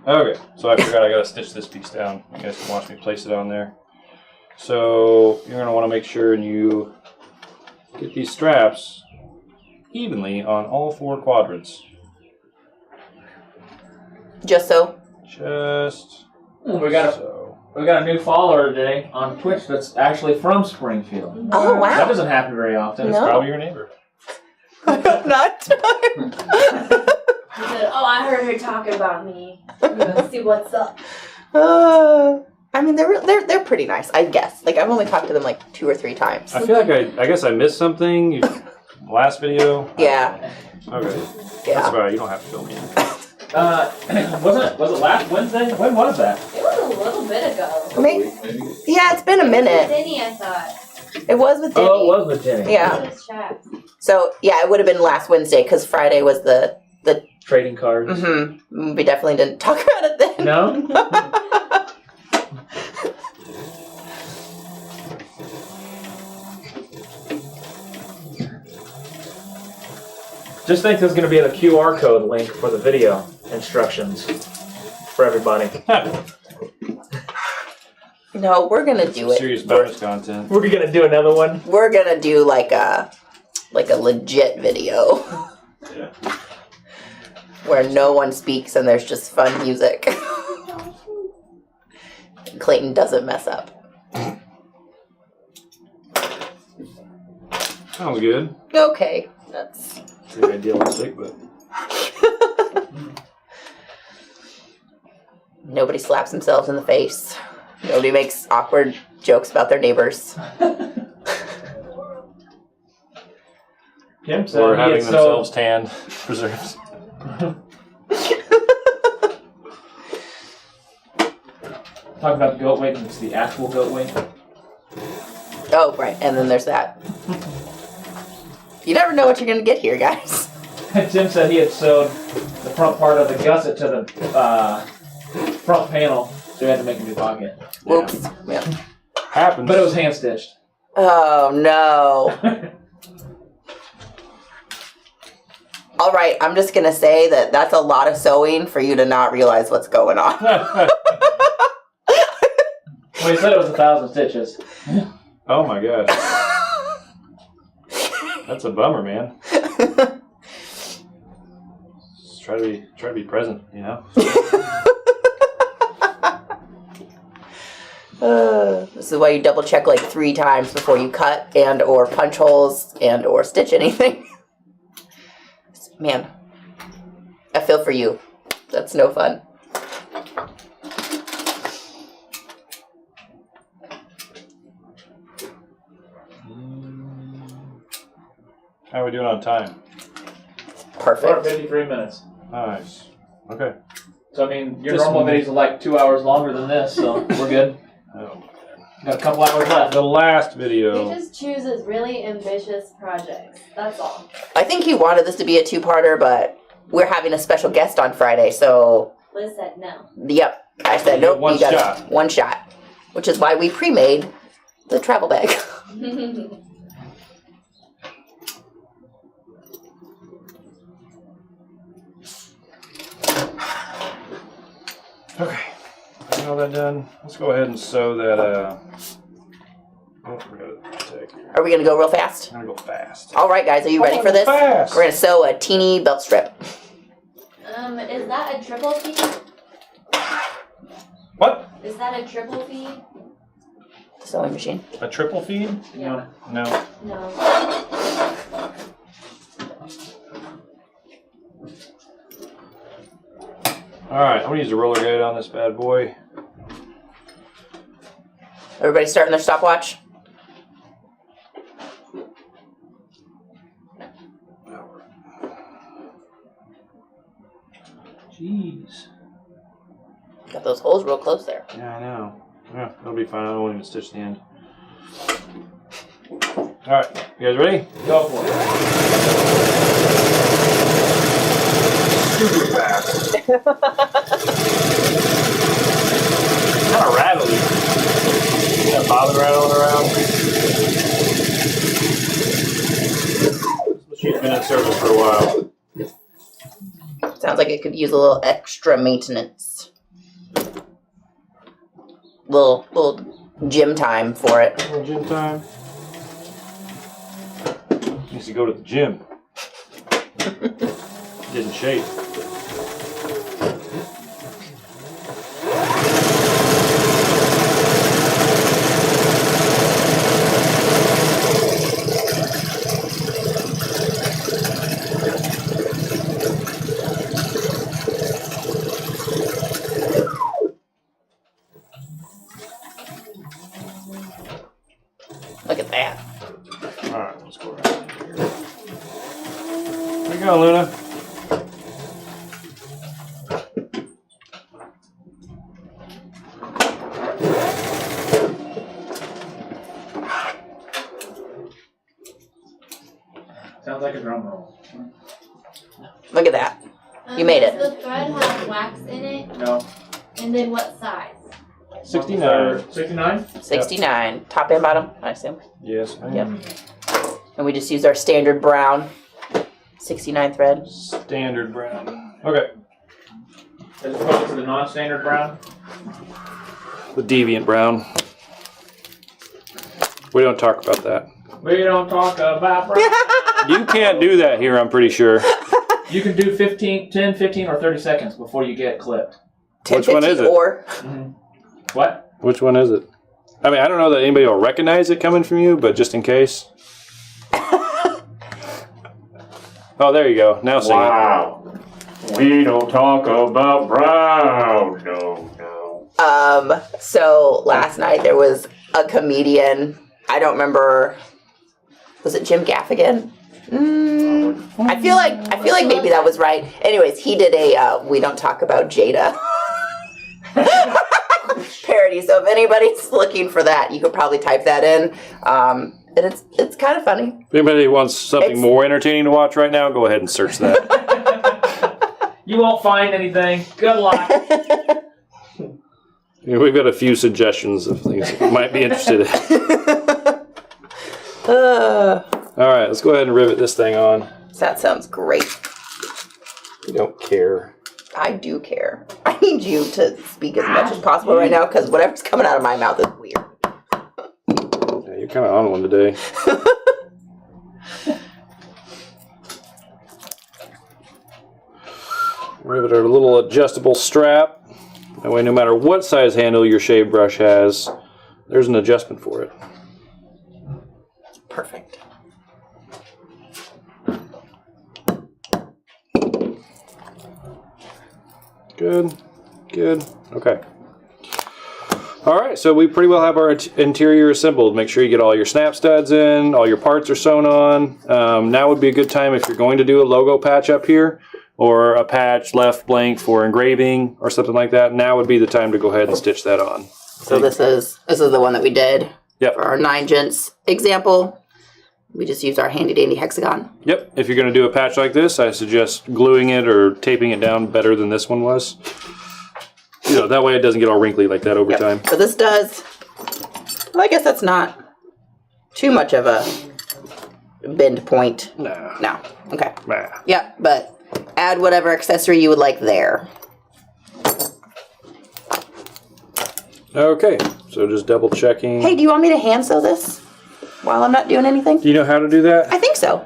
Okay, so I forgot I gotta stitch this piece down. You guys can watch me place it on there. So you're gonna want to make sure you get these straps evenly on all 4 quadrants. Just so. Just We got so. a new follower today on Twitch that's actually from Springfield. Oh, That wow. doesn't happen very often. No. Probably your neighbor. Not He said, "Oh, I heard her talking about me. Let's see what's up." I mean, they're pretty nice, I guess. Like, I've only talked to them like 2 or 3 times. I feel like I guess I missed something. Last video. Yeah, Okay. That's yeah. all right. You don't have to fill me in. Was it last Wednesday? When was that? It was a little bit ago. Maybe, yeah, it's been a minute. Denny, I thought. It was with Denny. Oh, it was with Jenny. Yeah. It was chaps. So, yeah, it would have been last Wednesday because Friday was the. Trading cards. Mm-hmm. We definitely didn't talk about it then. No? Just think there's going to be a QR code link for the video instructions for everybody. No, we're gonna do it. Serious bonus content. We're going to do another one. We're gonna do like a legit video. Yeah. Where no one speaks and there's just fun music. Clayton doesn't mess up. Sounds good. Okay, that's. Pretty idealistic, but. Nobody slaps themselves in the face. Nobody makes awkward jokes about their neighbors. Kim said Or he having had themselves tanned preserves. Talk about goat weight, and it's the actual goat weight. Oh, right, and then there's that. You never know what you're gonna get here, guys. Tim said he had sewed the front part of the gusset to the front panel, so he had to make a new pocket. Whoops. Yeah. Happens. But it was hand stitched. Oh, no. All right, I'm just gonna say that that's a lot of sewing for you to not realize what's going on. Well, he said it was 1,000 stitches. Oh my gosh. That's a bummer, man. Just try to be present, you know? This is why you double check like 3 times before you cut and or punch holes and or stitch anything. Man, I feel for you. That's no fun. How are we doing on time? We're at Perfect. 53 minutes. Nice. Okay. So, I mean, your Just normal one. videos are like 2 hours longer than this, so we're good. Oh. Got a couple hours left. The last He video. just chooses really ambitious projects. That's all. I think he wanted this to be a 2-parter, but we're having a special guest on Friday, so Liz said no. yep. I said You nope. get one you got shot. one shot, which is why we pre-made the travel bag. Okay. Got all that done. Let's go ahead and sew that. Oh, we got a tag here. Are we gonna go real fast? I'm gonna go fast. All right, guys, are you ready for this? Fast. We're gonna sew a teeny belt strip. Is that a triple feed? What? Is that a triple feed? Sewing machine. A triple feed? Yeah. No. No. Alright, I'm gonna use a roller guide on this bad boy. Everybody starting their stopwatch? Jeez. Got those holes real close there. Yeah, I know. Yeah, that'll be fine. I don't want even stitch the end. Alright, you guys ready? Go for it. Kind of rattly. Yeah, bobbing rattling around. This machine's been in service for a while. Sounds like it could use a little extra maintenance. Little gym time for it. Gym time. Needs to go to the gym. Get in shape. Look at that. Alright, let's go around here. There you go, Luna. Sounds like a drum roll. Look at that. You made it. Does the thread have wax in it? No. And then what size? 69. 69? 69. Top and bottom, I assume. Yes, ma'am. Yep. And we just used our standard brown 69 thread. Standard brown. Okay. As opposed to the non-standard brown? The deviant brown. We don't talk about that. We don't talk about brown. You can't do that here, I'm pretty sure. You can do 10, 15, or 30 seconds before you get clipped. 10, Which one 15 is it? Or What? Which one is it? I mean, I don't know that anybody will recognize it coming from you, but just in case. Oh, there you go. Now sing Wow. We don't talk about brown. No. So last night there was a comedian. I don't remember. Was it Jim Gaffigan? I feel like maybe that was right. Anyways, he did a "We Don't Talk About Jada" parody. So if anybody's looking for that, you could probably type that in. And it's kind of funny. If anybody wants something It's- more entertaining to watch right now, go ahead and search that. You won't find anything. Good luck. Yeah, we've got a few suggestions of things you might be interested in. All right, let's go ahead and rivet this thing on. That sounds great. You don't care. I do care. I need you to speak as much as possible right now because whatever's coming out of my mouth is weird. Yeah, you're kind of on one today. Rivet our little adjustable strap. That way, no matter what size handle your shave brush has, there's an adjustment for it. Perfect. Good, good. Okay. All right, so we pretty well have our interior assembled. Make sure you get all your snap studs in, all your parts are sewn on. Now would be a good time if you're going to do a logo patch up here or a patch left blank for engraving or something like that. Now would be the time to go ahead and stitch that on. So this is the one that we did Yep. for our 9 Gents example. We just used our handy dandy hexagon. Yep, if you're going to do a patch like this, I suggest gluing it or taping it down better than this one was. You know, that way it doesn't get all wrinkly like that over time. So this does, well, I guess that's not too much of a bend point. Nah. No. Okay. Nah. Yep, but add whatever accessory you would like there. Okay, so just double checking. Hey, do you want me to hand sew this while I'm not doing anything? Do you know how to do that? I think so.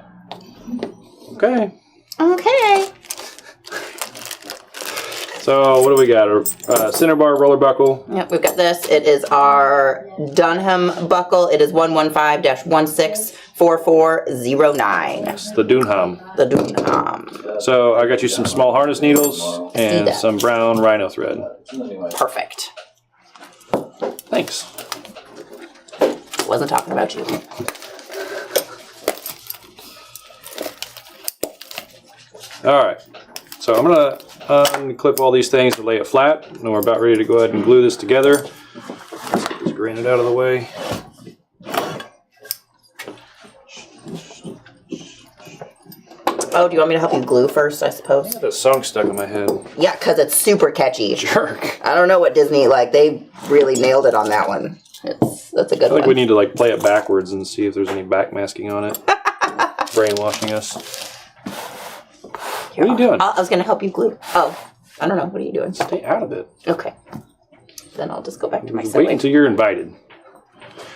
Okay. Okay. So what do we got? A center bar roller buckle. Yep, we've got this. It is our Dunham buckle. It is 115-164409. It's the Dunham. The Dunham. So I got you some small harness needles and that. some brown rhino thread. Perfect. Thanks. Wasn't talking about you. All right. So I'm going to unclip all these things to lay it flat. And we're about ready to go ahead and glue this together. Let's get this granite out of the way. Oh, do you want me to help you glue first, I suppose? The song stuck in my head. Yeah, because it's super catchy. Jerk. I don't know what Disney, like, they really nailed it on that one. That's a good I think one. we need to like play it backwards and see if there's any backmasking on it. Brainwashing us. What are you doing? I was going to help you glue. Oh, I don't know. What are you doing? Stay out of it. Okay. Then I'll just go back to my Wait sewing. until you're invited.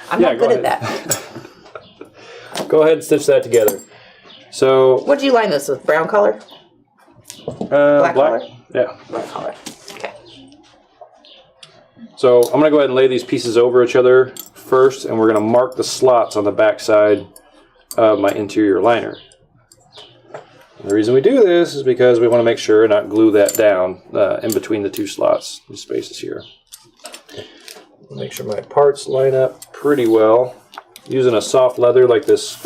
I'm not go good at ahead. that. Go ahead and stitch that together. So, What did you line this with? Brown color? black. color? Yeah. Black color. Okay. So I'm gonna go ahead and lay these pieces over each other first, and we're gonna mark the slots on the back side of my interior liner. And the reason we do this is because we want to make sure not glue that down in between the two slots, the spaces here. Make sure my parts line up pretty well. Using a soft leather like this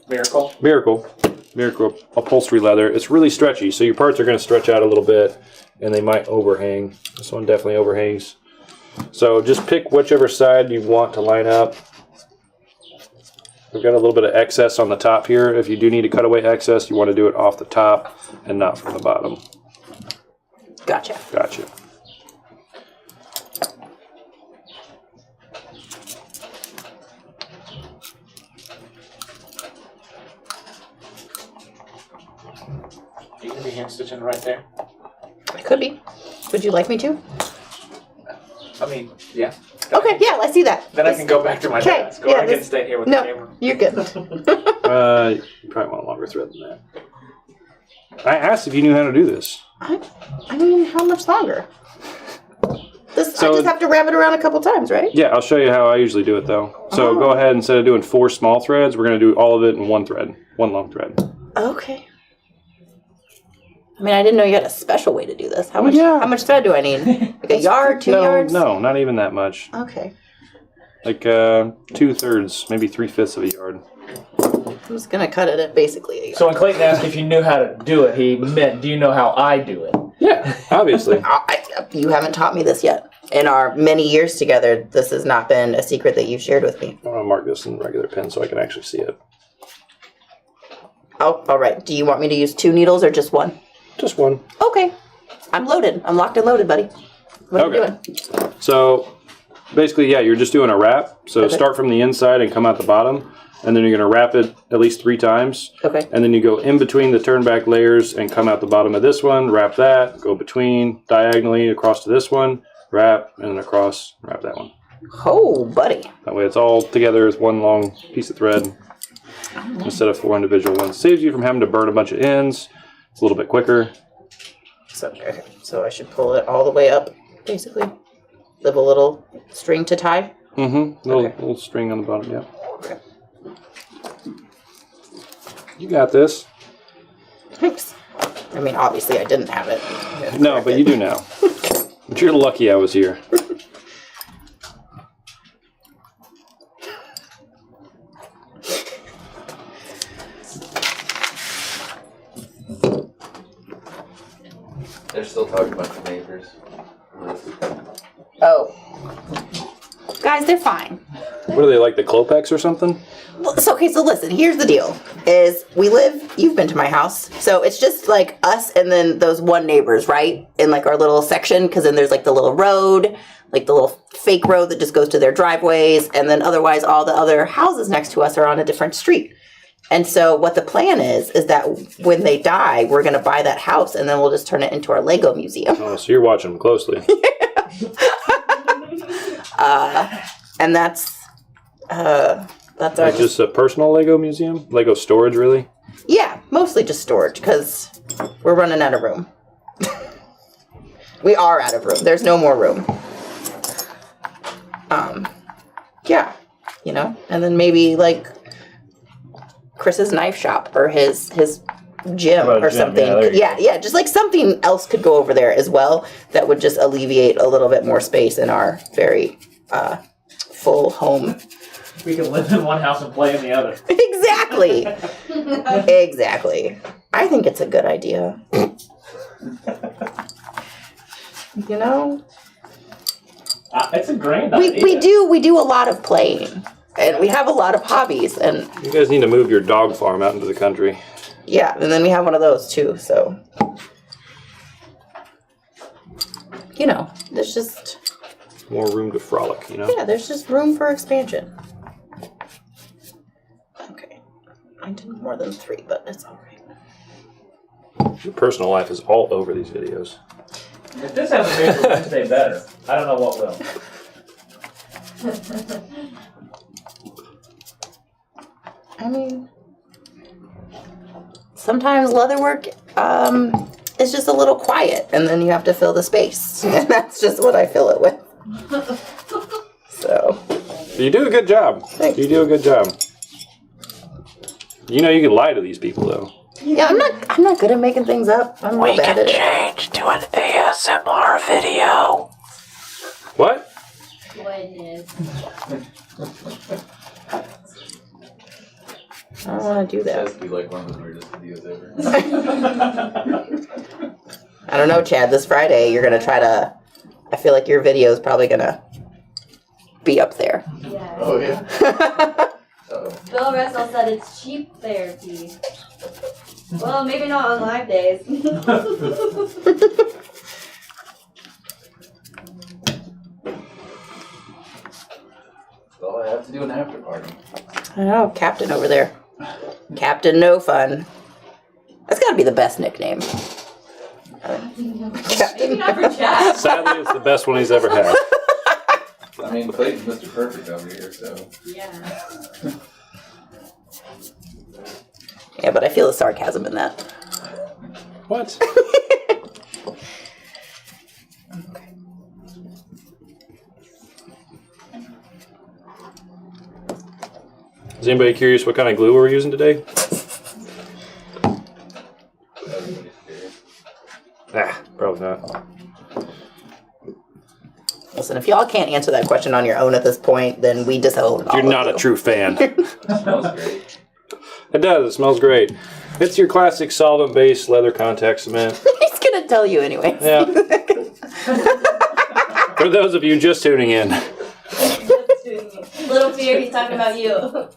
Miracle upholstery leather. It's really stretchy, so your parts are going to stretch out a little bit, and they might overhang. This one definitely overhangs. So just pick whichever side you want to line up. We've got a little bit of excess on the top here. If you do need to cut away excess, you want to do it off the top and not from the bottom. Gotcha. Gotcha. You can be hand stitching right there. Could be. Would you like me to? I mean, yeah. Okay, yeah, let's see that. Then I can go back to my Okay, desk, or yeah, I can this- stay here with No, the camera. you're good. You probably want a longer thread than that. I asked if you knew how to do this. I mean, how much longer? I So- just have to wrap it around a couple times, right? Yeah, I'll show you how I usually do it though. So go ahead, instead of doing 4 small threads, we're going to do all of it in one thread, one long thread. Okay. I mean, I didn't know you had a special way to do this. How much? Yeah. How much thread do I need? Like a yard, 2 yards? No, not even that much. Okay. Like 2/3, maybe 3/5 of a yard. I'm just gonna cut it at basically a yard. So when Clayton asked if you knew how to do it, he meant, do you know how I do it? Yeah, obviously. You haven't taught me this yet. In our many years together, this has not been a secret that you've shared with me. I'm gonna mark this in regular pen so I can actually see it. Oh, all right. Do you want me to use 2 needles or just 1? Just one. Okay. I'm loaded. I'm locked and loaded, buddy. What are you Okay. doing? So basically, yeah, you're just doing a wrap. So Okay. start from the inside and come out the bottom, and then you're gonna wrap it at least 3 times. Okay. And then you go in between the turn back layers and come out the bottom of this one, wrap that, go between diagonally across to this one, wrap, and then across, wrap that one. Oh, buddy. That way it's all together as one long piece of thread instead of 4 individual ones. Saves you from having to burn a bunch of ends. It's a little bit quicker. So I should pull it all the way up, basically. Leave a little string to tie. Mm-hmm. Little string on the bottom, yeah. Okay. You got this. Thanks. I mean, obviously I didn't have it. No, but you do now. But you're lucky I was here. They're still talking about the neighbors. Oh. Guys, they're fine. What are they, like the Klopex or something? Well, so listen, here's the deal. Is we live, you've been to my house, so it's just like us and then those one neighbors, right? In like our little section, because then there's like the little road, like the little fake road that just goes to their driveways, and then otherwise all the other houses next to us are on a different street. And so what the plan is that when they die, we're going to buy that house and then we'll just turn it into our Lego museum. Oh, so you're watching them closely. And that's our Like just a personal Lego museum? Lego storage, really? yeah, mostly just storage because we're running out of room. We are out of room. There's no more room. Yeah, you know, and then maybe like Chris's knife shop or his gym About a or gym, something. yeah, there you Yeah, just like something else could go over there as well that would just alleviate a little bit more space in our very full home. We can live in one house and play in the other. Exactly. Exactly. I think it's a good idea. You know? It's a grand idea. We do a lot of playing. And we have a lot of hobbies, and You guys need to move your dog farm out into the country. yeah, and then we have one of those too, so. You know, there's just, More room to frolic, you know? yeah, there's just room for expansion. Okay. I did more than 3, but it's alright. Your personal life is all over these videos. If this hasn't made your Wednesday better, I don't know what will. I mean, sometimes leatherwork is just a little quiet, and then you have to fill the space. And that's just what I fill it with. So. You do a good job. Thanks. You do a good job. You know you can lie to these people, though. Yeah, I'm not good at making things up. I'm real bad at it. Change to an ASMR video. What? Goodness. I don't want to do This has that. to be like one of the weirdest videos ever. I don't know, Chad. This Friday, you're gonna try to. I feel like your video is probably gonna be up there. Yeah. Oh, yeah. Uh-oh. Bill Russell said it's cheap therapy. Well, maybe not on live days. That's all I have to do an after party. I know, Captain over there. Captain No Fun. That's gotta be the best nickname. Maybe not for Chad. Sadly, it's the best one he's ever had. I mean, Clayton's Mr. Perfect over here, so. Yeah. Yeah, but I feel the sarcasm in that. What? Is anybody curious what kind of glue we're using today? Everybody's curious. Probably not. Listen, if y'all can't answer that question on your own at this point, then we disown all You're of not you. a true fan. Smells great. It does. It smells great. It's your classic solvent-based leather contact cement. He's gonna tell you anyway. Yeah. For those of you just tuning in. Little fear, he's talking about you.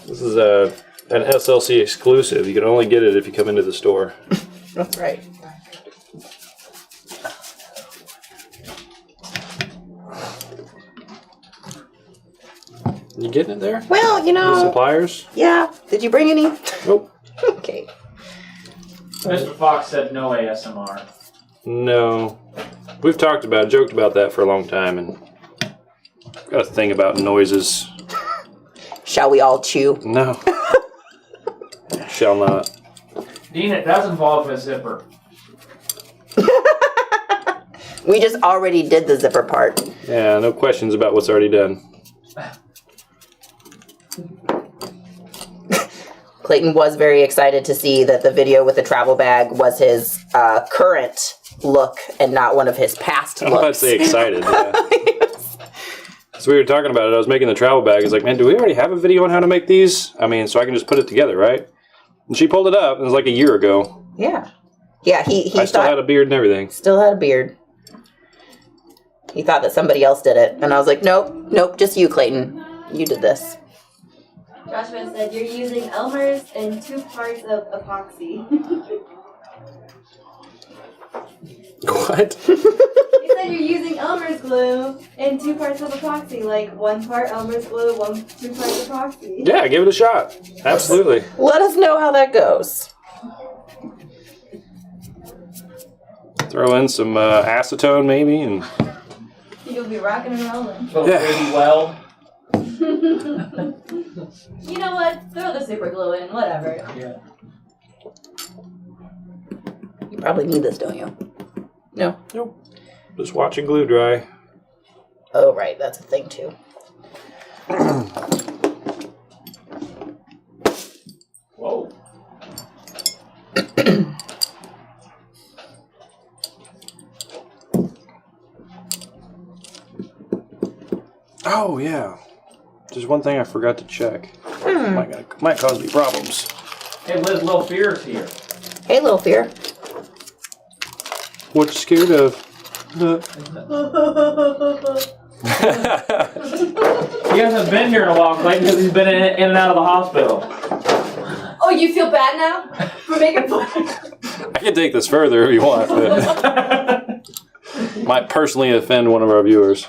This is an SLC exclusive. You can only get it if you come into the store. That's right. You getting it there? Well, you Any know, suppliers? yeah. Did you bring any? Nope. Okay. Mr. Fox said no ASMR. No. We've joked about that for a long time, and got a thing about noises. Shall we all chew? No. Shall not. Dean, it does involve a zipper. We just already did the zipper part. Yeah, no questions about what's already done. Clayton was very excited to see that the video with the travel bag was his current look and not one of his past I'm about to looks. say excited. Yeah. So we were talking about it. I was making the travel bag. It's like, man, do we already have a video on how to make these? I mean, so I can just put it together, right? And she pulled it up. And it was like a year ago. Yeah. Yeah, he I still thought, had a beard and everything. still had a beard. He thought that somebody else did it. And I was like, nope, just you, Clayton. You did this. Joshua said you're using Elmer's and 2 parts of epoxy. What? He said you're using Elmer's glue and 2 parts of epoxy, like 1 part Elmer's glue, 2 parts epoxy. Yeah, give it a shot. Absolutely. Let us know how that goes. Throw in some acetone maybe, and You'll be rocking and rolling. Little Yeah. baby well. You know what? Throw the super glue in, whatever. Yeah. You probably need this, don't you? No. nope. Just watching glue dry. Oh, right. That's a thing, too. Whoa. Oh yeah. There's one thing I forgot to check. Might cause me problems. Hey, Liz, Little Fear's here. Hey, little fear. What you scared of? He hasn't been here in a while, Clayton, because he's been in and out of the hospital. Oh, you feel bad now for making fun? I can take this further if you want, but might personally offend one of our viewers.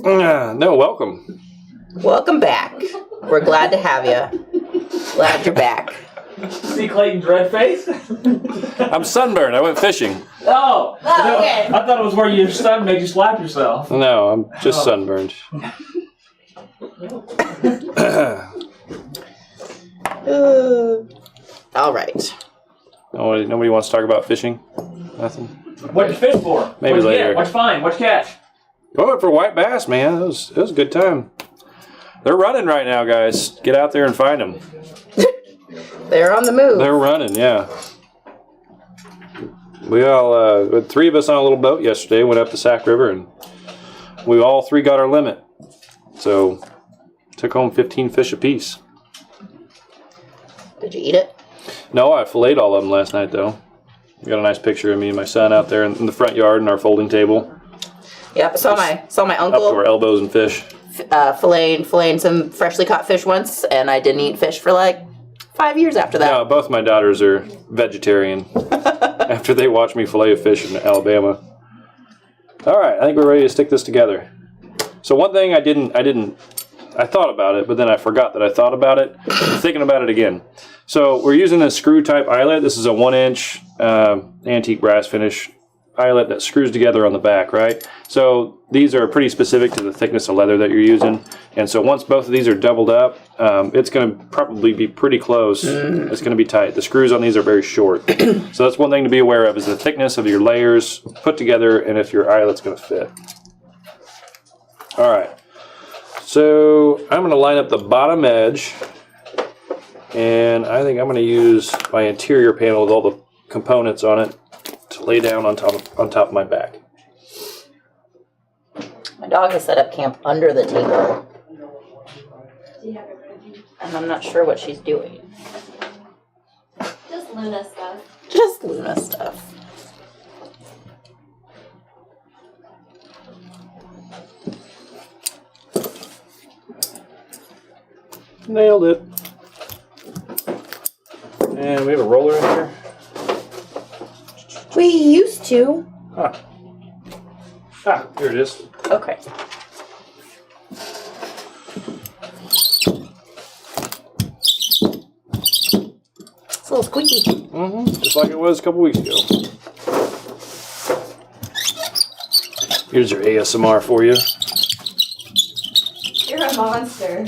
No, welcome. Welcome back. We're glad to have you. Glad you're back. See Clayton's red face? I'm sunburned. I went fishing. Oh! Oh, okay. I thought it was where your son made you slap yourself. No, I'm just sunburned. All right. Nobody wants to talk about fishing? Nothing? What'd you fish for? Maybe What'd you later. get? What'd you find? What'd you catch? Going for white bass, man. It was a good time. They're running right now, guys. Get out there and find them. They're on the move. They're running, yeah. We all, three of us on a little boat yesterday, went up the Sac River, and we all three got our limit. So, took home 15 fish apiece. Did you eat it? No, I filleted all of them last night, though. Got a nice picture of me and my son out there in the front yard in our folding table. Yep, I saw my Up to our uncle elbows in fish. filleting some freshly caught fish once, and I didn't eat fish for like 5 years after that. No, both my daughters are vegetarian after they watched me fillet a fish in Alabama. All right, I think we're ready to stick this together. So one thing I thought about it, but then I forgot that I thought about it. I'm thinking about it again. So we're using this screw type eyelet. This is a 1-inch antique brass finish eyelet that screws together on the back, right? So these are pretty specific to the thickness of leather that you're using. And so once both of these are doubled up, it's going to probably be pretty close. It's going to be tight. The screws on these are very short. So that's one thing to be aware of, is the thickness of your layers put together and if your eyelet's going to fit. All right. So I'm going to line up the bottom edge, and I think I'm going to use my interior panel with all the components on it to lay down on top of my back. My dog has set up camp under the table, and I'm not sure what she's doing. Just Luna stuff. Just Luna stuff. Nailed it. And we have a roller in here. We used to. Ah, here it is. Okay. It's a little squeaky. Just like it was a couple weeks ago. Here's your ASMR for you. You're a monster.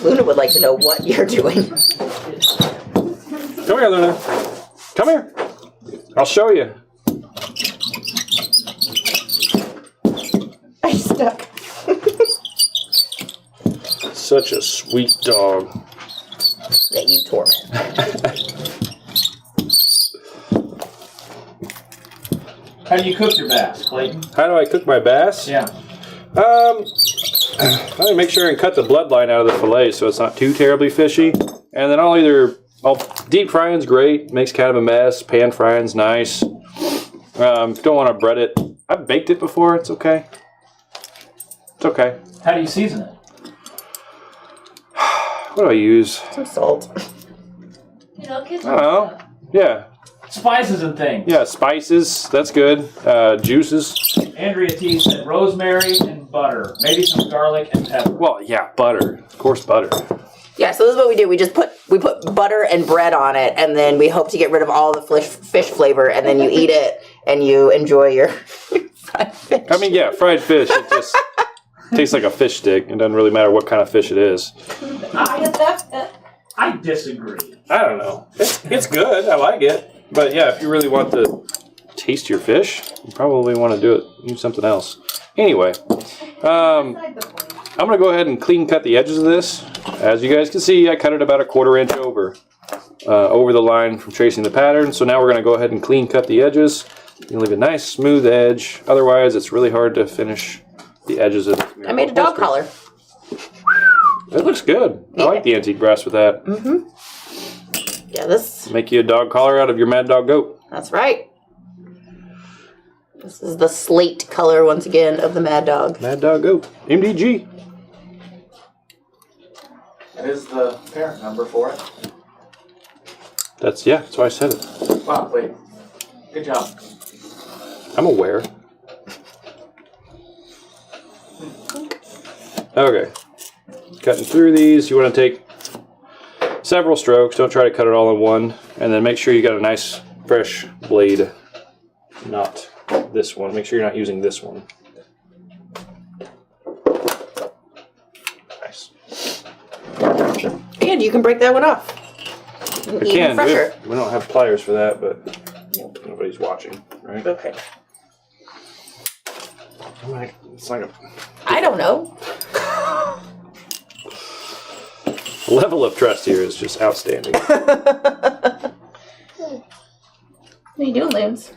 Luna would like to know what you're doing. Come here, Luna. Come here. I'll show you. I'm stuck. Such a sweet dog. That you torment. How do you cook your bass, Clayton? How do I cook my bass? Yeah. I make sure and cut the bloodline out of the fillet so it's not too terribly fishy. And then I'll deep frying's great, makes kind of a mess. Pan frying's nice. Don't want to bread it. I've baked it before, it's okay. It's okay. How do you season it? What do I use? Some salt. You know, kids. I don't know. Yeah. Spices and things. Yeah, spices, that's good. Juices. Andrea T said rosemary and butter. Maybe some garlic and pepper. Well, yeah, butter. Of course, butter. Yeah, so this is what we do. We put butter and bread on it, and then we hope to get rid of all the fish flavor, and then you eat it and you enjoy your fried fish. I mean, yeah, fried fish, it just tastes like a fish stick. It doesn't really matter what kind of fish it is. I disagree. I don't know. It's good. I like it. But yeah, if you really want to taste your fish, you probably want to use something else. Anyway, I'm going to go ahead and clean cut the edges of this. As you guys can see, I cut it about a 1/4 inch over the line from tracing the pattern. So now we're going to go ahead and clean cut the edges. You can leave a nice smooth edge. Otherwise, it's really hard to finish the edges of it. I made a dog collar. It looks good. I like the antique brass with that. Yeah, this. Make you a dog collar out of your Mad Dog goat. That's right. This is the slate color, once again, of the Mad Dog. Mad Dog Go. MDG. That is the parent number for it. That's why I said it. Wow, wait. Good job. I'm aware. Okay. Cutting through these, you want to take several strokes. Don't try to cut it all in one. And then make sure you got a nice, fresh blade. Not this one. Make sure you're not using this one. Nice. And you can break that one off. I Even can. fresher. We don't have pliers for that, but nobody's watching, right? Okay. It's like a I don't know. level of trust here is just outstanding. What are you doing, Lance?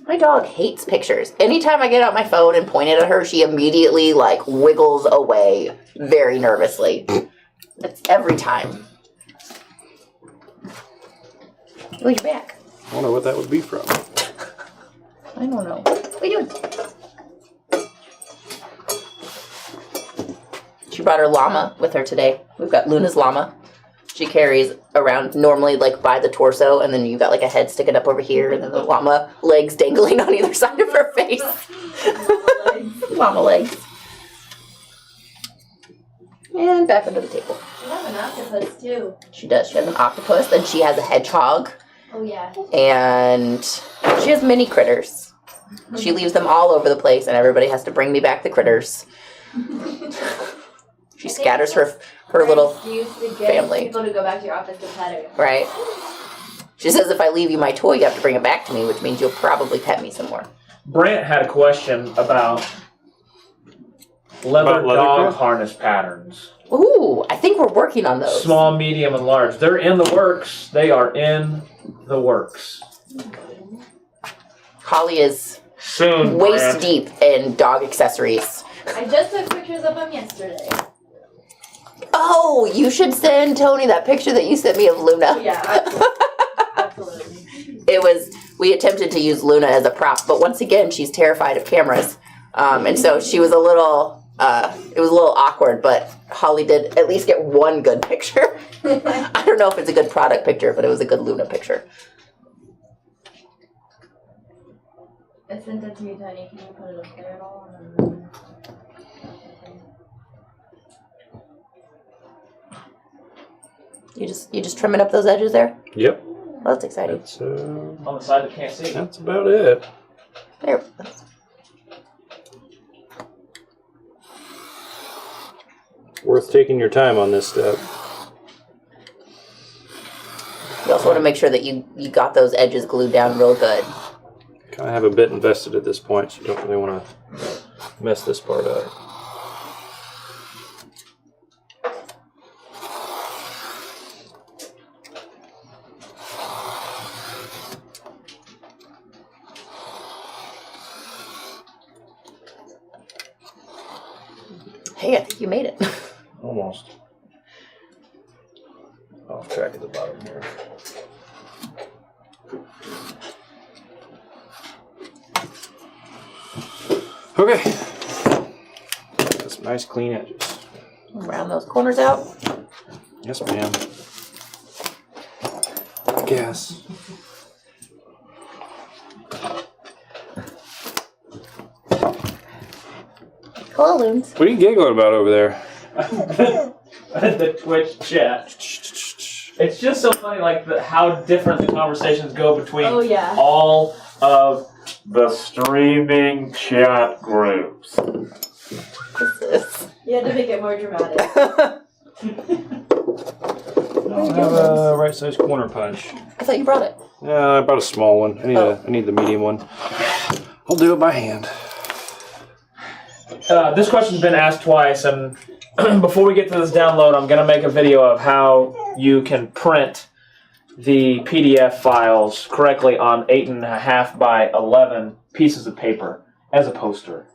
My dog hates pictures. Anytime I get out my phone and point it at her, she immediately like wiggles away very nervously. It's every time. Oh, you're back. I don't know what that would be from. I don't know. What are you doing? She brought her llama with her today. We've got Luna's llama. She carries around normally like by the torso, and then you've got like a head sticking up over here, and then the llama legs dangling on either side of her face. Llama legs. And back under the table. You have an octopus too. She does. She has an octopus, and she has a hedgehog, Oh yeah. and she has mini critters. She leaves them all over the place, and everybody has to bring me back the critters. She scatters her little excuse to get family. people to go back to your office to pet her. Right. She says if I leave you my toy, you have to bring it back to me, which means you'll probably pet me some more. Brant had a question about leather leather dog grip? harness patterns. Ooh, I think we're working on those. Small, medium, and large. They're in the works. They are in the works. Holly is Soon, waist Brant. deep in dog accessories. I just took pictures of them yesterday. Oh, you should send Tony that picture that you sent me of Luna. Yeah, absolutely. We attempted to use Luna as a prop, but once again, she's terrified of cameras. And so she was it was a little awkward, but Holly did at least get one good picture. I don't know if it's a good product picture, but it was a good Luna picture. I sent it to you, Tony. Can you put it up there at all? You just trimming up those edges there? Yep. Well, that's exciting. That's, On the side that can't see. that's about it. There. Worth taking your time on this step. You also want to make sure that you got those edges glued down real good. Kind of have a bit invested at this point, so you don't really want to mess this part up. Hey, I think you made it. Almost. Off track at the bottom here. Okay. Got some nice clean edges. Round those corners out. Yes, ma'am. I guess. Hello, Loons. What are you giggling about over there? The Twitch chat. It's just so funny, like how different the conversations go between Oh yeah. all of the streaming chat groups. You had to make it more dramatic. I don't have a right size corner punch. I thought you brought it. Yeah, I bought a small one. I need the medium one. I'll do it by hand. This question's been asked twice, and before we get to this download, I'm going to make a video of how you can print the PDF files correctly on 8.5 by 11 pieces of paper as a poster.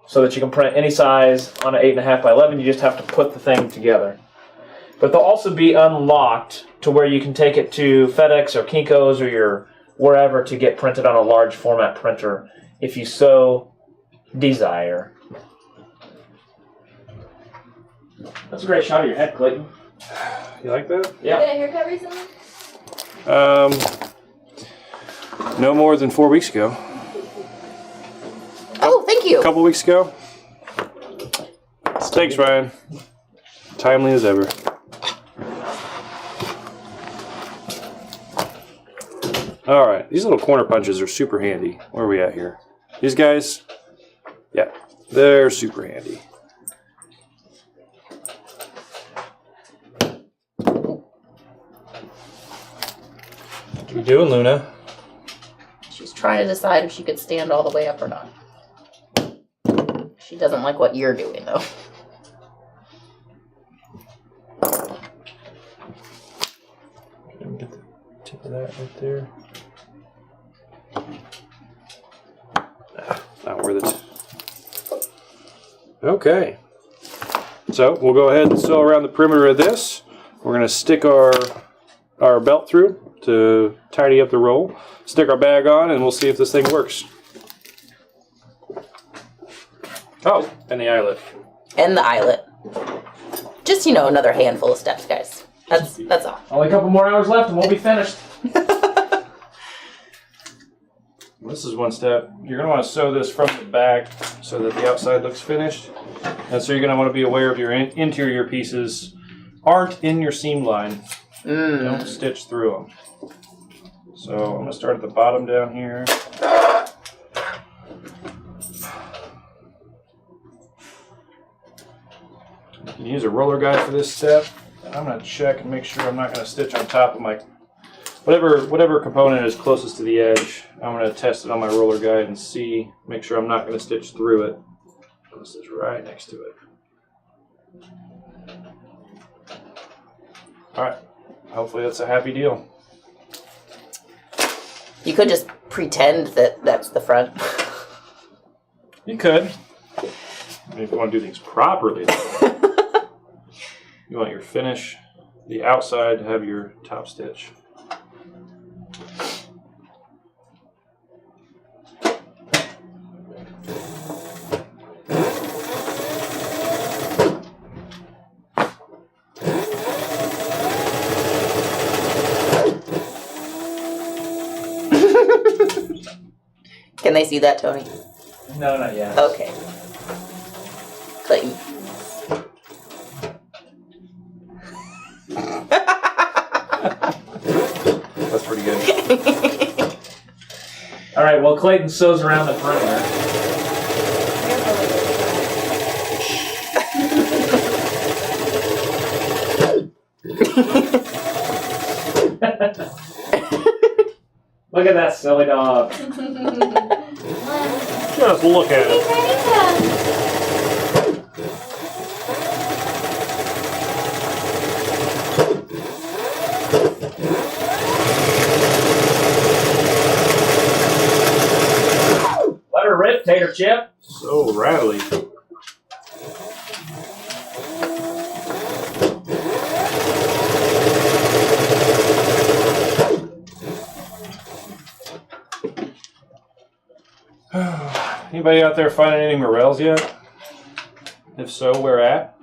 So that you can print any size on an 8.5 by 11. You just have to put the thing together. But they'll also be unlocked to where you can take it to FedEx or Kinko's or your wherever to get printed on a large format printer if you so desire. That's a great shot of your head, Clayton. You like that? You get a haircut recently? No more than 4 weeks ago. Oh, thank you. A couple weeks ago. Thanks, Ryan. Timely as ever. All right, these little corner punches are super handy. Where are we at here? These guys, yeah, they're super handy. What are you doing, Luna? She's trying to decide if she could stand all the way up or not. She doesn't like what you're doing, though. Get the tip of that right there. Not worth it. Okay. So we'll go ahead and sew around the perimeter of this. We're going to stick our belt through to tidy up the roll. Stick our bag on and we'll see if this thing works. Oh, and the eyelet. And the eyelet. Just, another handful of steps, guys. That's all. Only a couple more hours left and we'll be finished. This is one step. You're going to want to sew this from the back so that the outside looks finished. And so you're going to want to be aware of your interior pieces aren't in your seam line. Don't stitch through them. So I'm going to start at the bottom down here. You can use a roller guide for this step. And I'm going to check and make sure I'm not going to stitch on top of my whatever component is closest to the edge. I'm going to test it on my roller guide and see, make sure I'm not going to stitch through it. This is right next to it. All right. Hopefully that's a happy deal. You could just pretend that that's the front. You could. I mean, if you want to do things properly, you want your finish, the outside to have your top stitch. Can they see that, Tony? No, not yet. Okay. Clayton. That's pretty good. All right, well, Clayton sews around the perimeter. Look at that silly dog. Just look at it. Let her rip, Tater Chip. So rattly. Anybody out there finding any morels yet? If so, where at?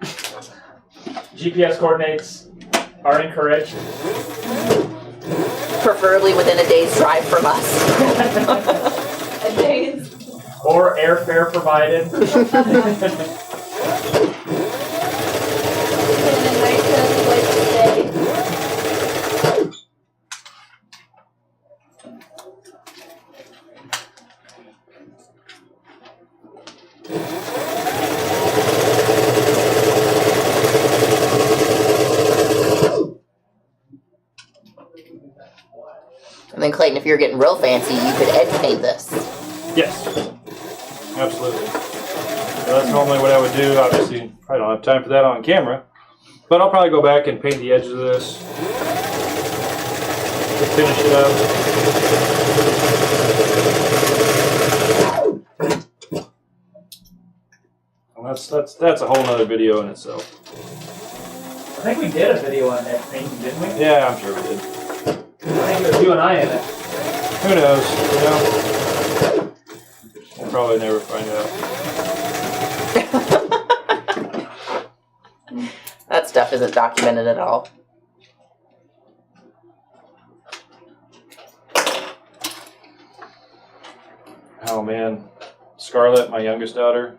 GPS coordinates are encouraged. Preferably within a day's drive from us. A days. Or airfare provided. And a nice place to stay. And then Clayton, if you're getting real fancy, you could edge paint this. Yes. Absolutely. So that's normally what I would do. Obviously, I don't have time for that on camera. But I'll probably go back and paint the edges of this to finish it up. Well, that's a whole nother video in itself. I think we did a video on that thing, didn't we? Yeah, I'm sure we did. I think it was you and I in it. Who knows? You know? We'll probably never find out. That stuff isn't documented at all. Oh man, Scarlett, my youngest daughter,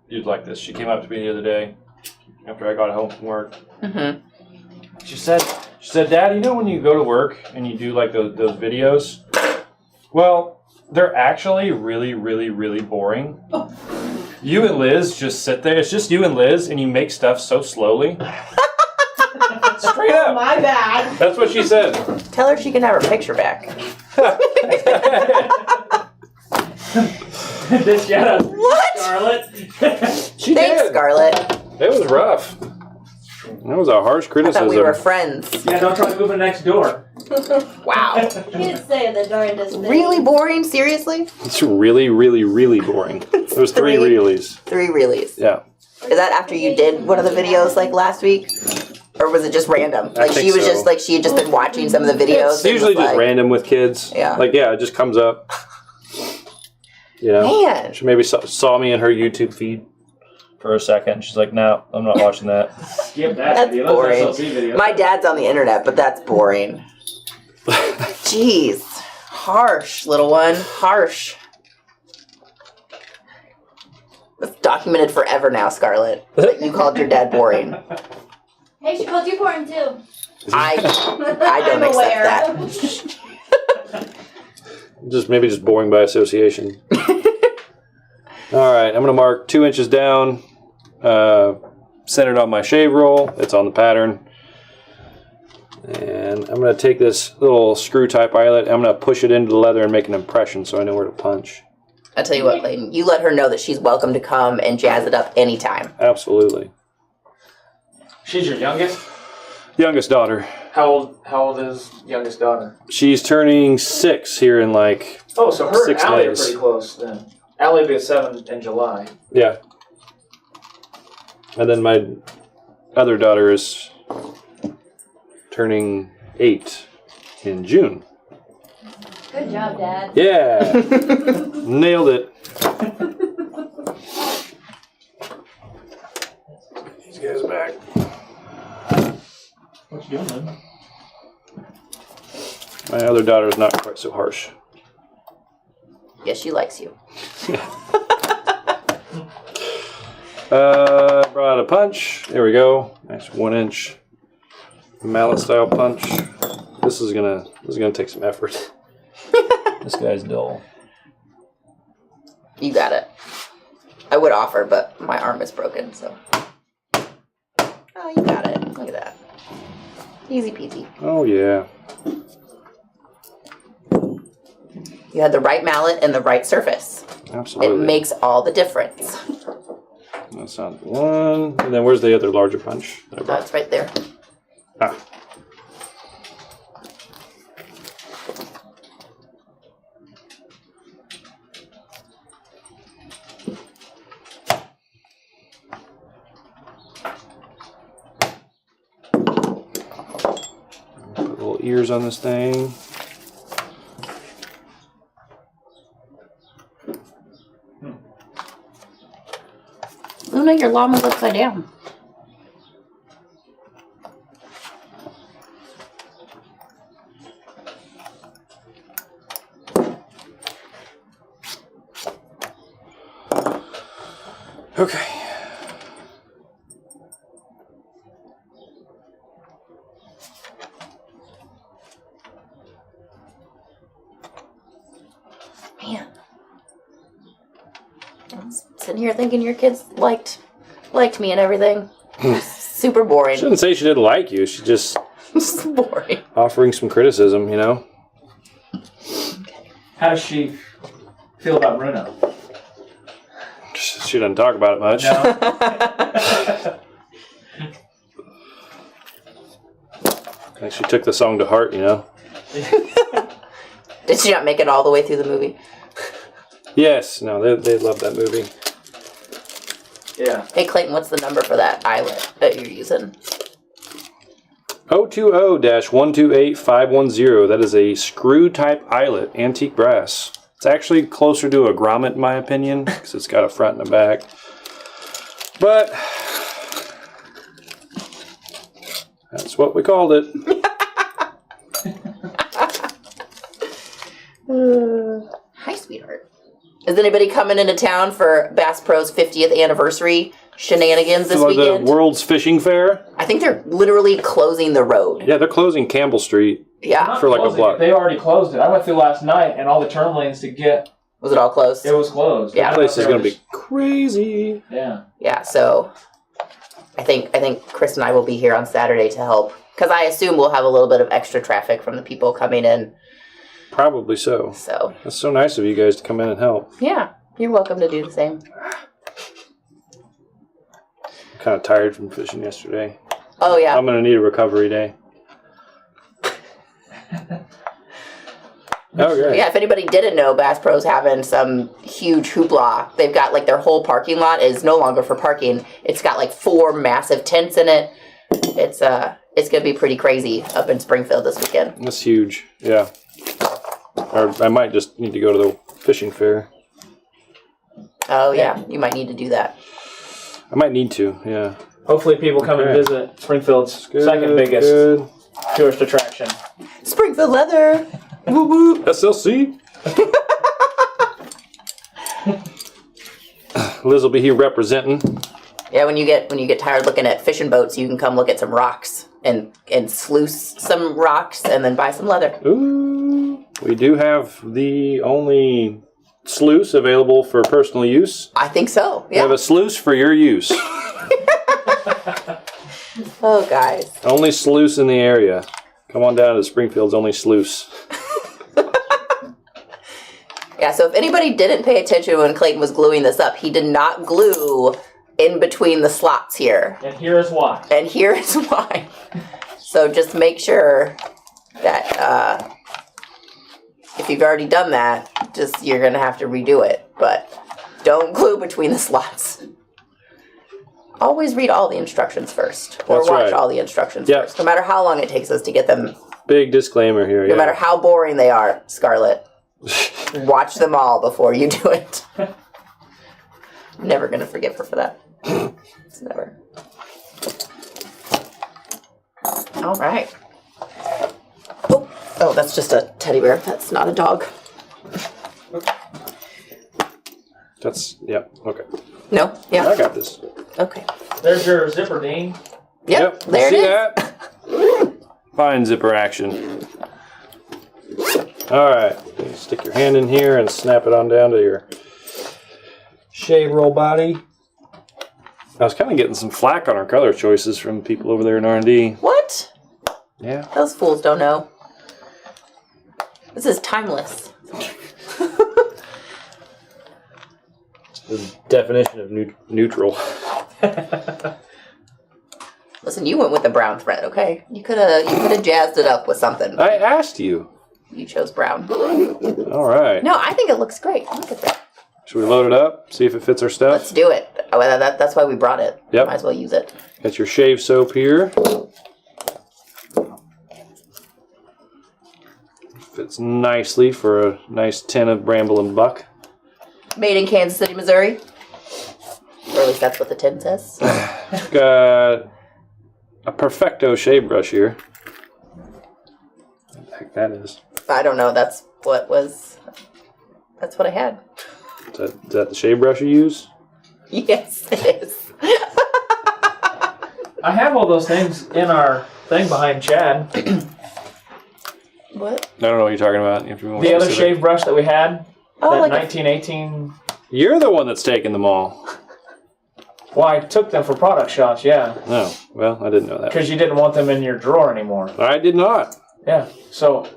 you'd like this. She came up to me the other day after I got home from work. Mm-hmm. She said, Dad, you know when you go to work and you do like those videos? Well, they're actually really, really, really boring. You and Liz just sit there. It's just you and Liz, and you make stuff so slowly. Straight up. My bad. That's what she said. Tell her she can have her picture back. This shout out to What? Scarlett. She Thanks, did. Scarlett. It was rough. That was a harsh I criticism. thought we were friends. Yeah, don't try moving next door. Wow. You didn't say the darndest thing. Really boring? Seriously? It's really, really, really boring. There was three Three. reelies. 3 reelies. Yeah. Is that after you did one of the videos like last week? Or was it just random? Like think she was so. just like she had just been watching some of the videos. It's and usually was just like, random with kids. Yeah. Like, yeah, it just comes up. You know? Man. She maybe saw me in her YouTube feed for a second. She's like, no, I'm not watching that. Skip that That's video. boring. Those SLC videos. My dad's on the internet, but that's boring. Jeez. Harsh, little one. Harsh. It's documented forever now, Scarlett. That you called your dad boring. Hey, she called you boring too. I don't I'm accept aware. that. Just boring by association. All right, I'm going to mark 2 inches down, centered on my shave roll. It's on the pattern. And I'm going to take this little screw type eyelet. I'm going to push it into the leather and make an impression so I know where to punch. I tell you what, Clayton, you let her know that she's welcome to come and jazz it up anytime. Absolutely. She's your youngest? Youngest daughter. How old is youngest daughter? She's turning 6 here in like, Oh, so her and 6 Allie are days. pretty close then. Allie will be 7 in July. yeah. And then my other daughter is turning 8 in June. Good job, Dad. Yeah. Nailed it. These guys back. What you doing, man? My other daughter is not quite so harsh. Yes, she likes you. Brought out a punch. There we go. Nice 1 inch mallet style punch. This is gonna take some effort. This guy's dull. You got it. I would offer, but my arm is broken, so. Oh, you got it. Look at that. Easy peasy. Oh yeah. You had the right mallet and the right surface. It Absolutely. makes all the difference. That's not the one. And then where's the other larger punch that I brought? That's right there. Ah. Put little ears on this thing. Luna, your llama's upside down. Okay. Man. I was sitting here thinking your kids liked me and everything. Super boring. Shouldn't say she didn't like you. She just Just boring. offering some criticism, you know? How does she feel about Bruno? She doesn't talk about it much. No. I think she took the song to heart, you know? Did she not make it all the way through the movie? Yes, no, they love that movie. Yeah. Hey Clayton, what's the number for that eyelet that you're using? 020-128-510. That is a screw type eyelet, antique brass. It's actually closer to a grommet in my opinion, because it's got a front and a back. But that's what we called it. Hi, sweetheart. Is anybody coming into town for Bass Pro's 50th anniversary shenanigans this weekend? The World's Fishing Fair? I think they're literally closing the road. Yeah, they're closing Campbell Street. Yeah. For like a block. They already closed it. I went through last night, and all the turn lanes to get Was it all closed? it was closed. Yeah. That place is going to be crazy. Yeah. Yeah, so I think Chris and I will be here on Saturday to help. Because I assume we'll have a little bit of extra traffic from the people coming in. Probably so. So, That's so nice of you guys to come in and help. yeah, you're welcome to do the same. Kind of tired from fishing yesterday. Oh, yeah. I'm going to need a recovery day. Okay. Yeah, if anybody didn't know, Bass Pro's having some huge hoopla. They've got, like, their whole parking lot is no longer for parking. It's got, like, 4 massive tents in it. It's going to be pretty crazy up in Springfield this weekend. That's huge. Yeah. Or I might just need to go to the fishing fair. Oh, yeah, you might need to do that. I might need to, yeah. Hopefully, people come and Okay. visit Springfield's Good, second biggest good. tourist attraction. Springfield leather! Woo woo! SLC! Liz will be here representing. Yeah, when you get tired looking at fishing boats, you can come look at some rocks and sluice some rocks and then buy some leather. Ooh. We do have the only sluice available for personal use. I think so. We have Yeah. a sluice for your use. Oh, guys. Only sluice in the area. Come on down to Springfield's only sluice. Yeah, so if anybody didn't pay attention when Clayton was gluing this up, he did not glue in between the slots here. And here is why. And here is why. So just make sure that if you've already done that, you're going to have to redo it. But don't glue between the slots. Always read all the instructions first. Or That's watch right. all the instructions Yep. first. No matter how long it takes us to get them. Big disclaimer here. No matter how boring they are, Scarlett. Watch them all before you do it. I'm never going to forgive her for that. It's never. All right. Oh, that's just a teddy bear. That's not a dog. That's, yeah, okay. No? I Yeah. got this. Okay. There's your zipper, Dean. Yep. There See it is. that? Fine zipper action. All right. You stick your hand in here and snap it on down to your shave roll body. I was kind of getting some flack on our color choices from people over there in R&D. What? Yeah. Those fools don't know. This is timeless. The definition of neutral. Listen, you went with the brown thread, okay? You could have jazzed it up with something. I asked you. You chose brown. All right. No, I think it looks great. Look at that. Should we load it up? See if it fits our stuff? Let's do it. Oh, that's why we brought it. Yep. Might as well use it. Got your shave soap here. Fits nicely for a nice tin of Bramble and Buck. Made in Kansas City, Missouri. Or at least that's what the tin says. Got a Perfecto shave brush here. What the heck that is? I don't know. That's what I had. Is that the shave brush you use? Yes, it is. I have all those things in our thing behind Chad. What? I don't know what you're talking about. If you want The other specific. shave brush that we had, Oh, that like 1918. You're the one that's taking them all. Well, I took them for product shots, yeah, No, well, I didn't know that. because you didn't want them in your drawer anymore. I did not. Yeah, so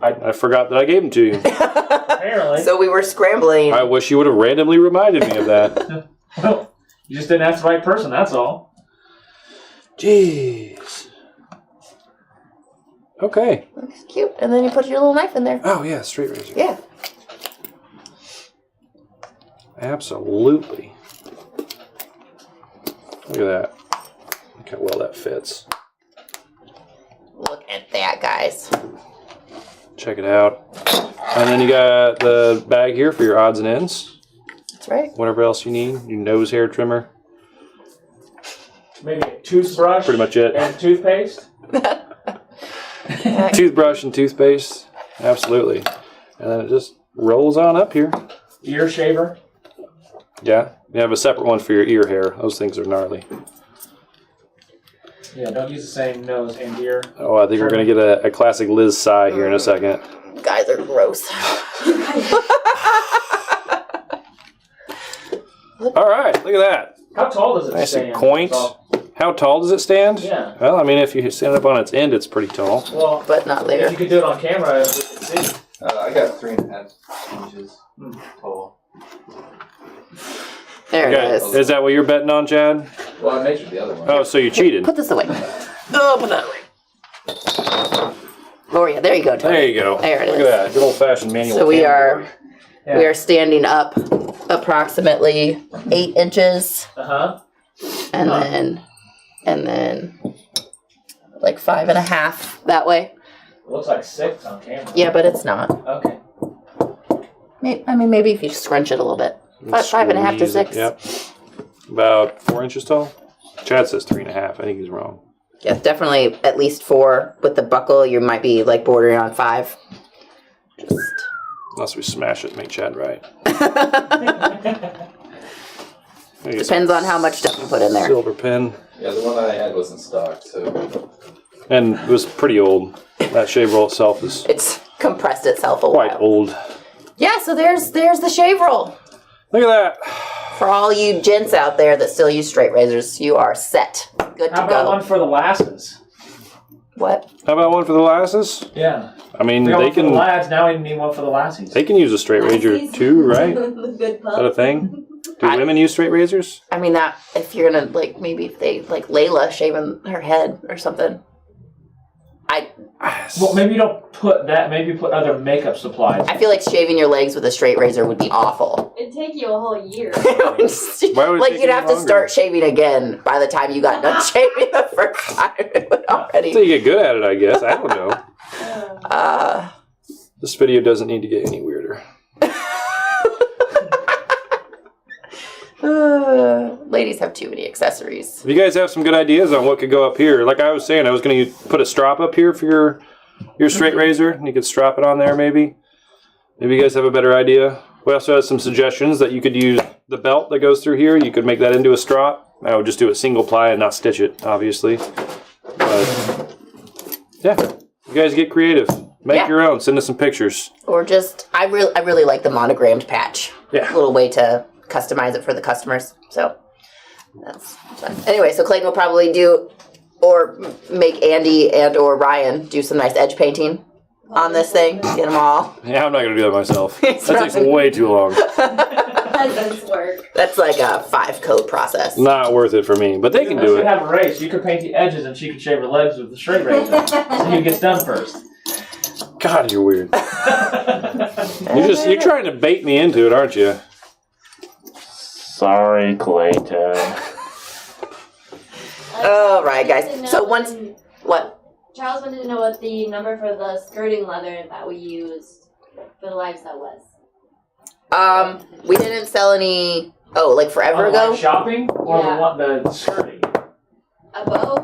I forgot that I gave them to you. apparently, So we were scrambling. I wish you would have randomly reminded me of that. well, you just didn't ask the right person. That's all. Jeez. Okay. Looks cute. And then you put your little knife in there. Oh yeah, straight razor. Yeah. Look at that. Look how well that fits. Look at that, guys. Check it out. And then you got the bag here for your odds and ends. That's right. Whatever else you need. Your nose hair trimmer. Maybe a toothbrush. Pretty much it. And toothpaste. Toothbrush and toothpaste. Absolutely. And then it just rolls on up here. Ear shaver. Yeah. You have a separate one for your ear hair. Those things are gnarly. Yeah, don't use the same nose and ear. Oh, I think we're going to get a classic Liz sigh here in a second. You guys are gross. All right, look at that. How tall does it Nice stand? and quaint. How tall does it stand? Yeah. Well, I mean, if you stand up on its end, it's pretty tall. Well, But not if later. you could do it on camera, we could see. I got 3.5 inches tall. There Okay. it is. Is that what you're betting on, Chad? Well, I measured the other one. Oh, so you cheated. Put this away. Oh, put that away. Oh yeah, there you go, Tony. There you go. There it Look is. at that. Good old-fashioned manual. So we camera. we are standing up approximately 8 inches, Uh-huh. and then like 5.5 that way. It looks like 6 on camera. Yeah, but it's not. Okay. Maybe if you scrunch it a little bit. 5.5 to Squeeze it, 6. Yep. About 4 inches tall. Chad says 3.5. I think he's wrong. Yeah, definitely at least 4 with the buckle. You might be like bordering on 5. Just Unless we smash it and make Chad right. depends on how much stuff you put in there. Silver pen. Yeah, the one I had was in stock, so. And it was pretty old. That shave roll itself is It's compressed itself a quite while. old. Yeah, so there's the shave roll. Look at that. For all you gents out there that still use straight razors, you are set. Good How to about go. one for the lasses? What? How about one for the lasses? Yeah. I mean, We got they one for the can lads, now we need one for the lassies. they can use a straight razor too, right? Is The good that a pup. thing? Do women use straight razors? I mean, that if you're gonna like maybe if they like Layla shaving her head or something. Well, maybe you don't put that, maybe put other makeup supplies. I feel like shaving your legs with a straight razor would be awful. It'd take you a whole year. Why would it Like take you'd any have to longer? start shaving again by the time you got done shaving the first time. It would already. Until you get good at it, I guess. I don't know. Uh, This video doesn't need to get any weirder. ladies have too many accessories. If you guys have some good ideas on what could go up here, like I was saying, I was going to put a strap up here for your straight razor, and you could strap it on there maybe. Maybe you guys have a better idea. We also have some suggestions that you could use the belt that goes through here. You could make that into a strap. I would just do it single ply and not stitch it, obviously. But yeah, you guys get creative. Make Yeah. your own. Send us some pictures. Or just, I really like the monogrammed patch. Yeah. A little way to customize it for the customers. So that's fun. Anyway, so Clayton will probably do, or make Andy and or Ryan do some nice edge painting on this thing. Get them all. Yeah, I'm not going to do that myself. It's That takes fine. way too long. Peasants work. That's like a 5-coat process. Not worth it for me, but they can Unless do we it. have a race, you could paint the edges and she could shave her legs with the straight razor. So who gets done first? God, you're weird. You're trying to bait me into it, aren't you? Sorry, Clayton. All right, guys. So once, what? Charles wanted to know what the number for the skirting leather that we used for the live set was. We didn't sell any. Oh, like forever ago. Like shopping or Yeah. the skirting? A bow?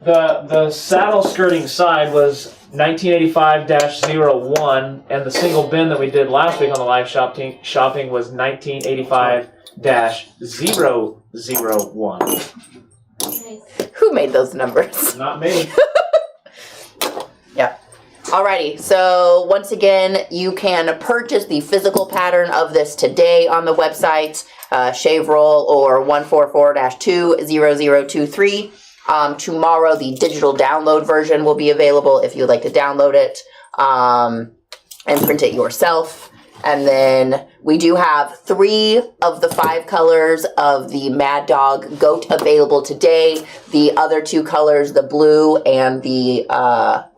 The saddle skirting side was 1985-01, and the single bin that we did last week on the live shopping was 1985-001. Nice. Who made those numbers? Not me. Yeah. Alrighty, so once again, you can purchase the physical pattern of this today on the website, Shave Roll or 144-20023. Tomorrow, the digital download version will be available if you'd like to download it and print it yourself. And then we do have 3 of the 5 colors of the Mad Dog Goat available today. The other 2 colors, the blue and the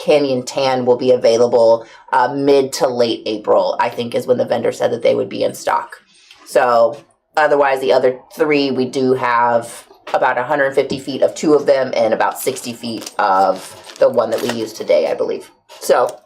Canyon Tan, will be available mid to late April, I think is when the vendor said that they would be in stock. So otherwise, the other 3 we do have about 150 feet of 2 of them and about 60 feet of the one that we used today, I believe. So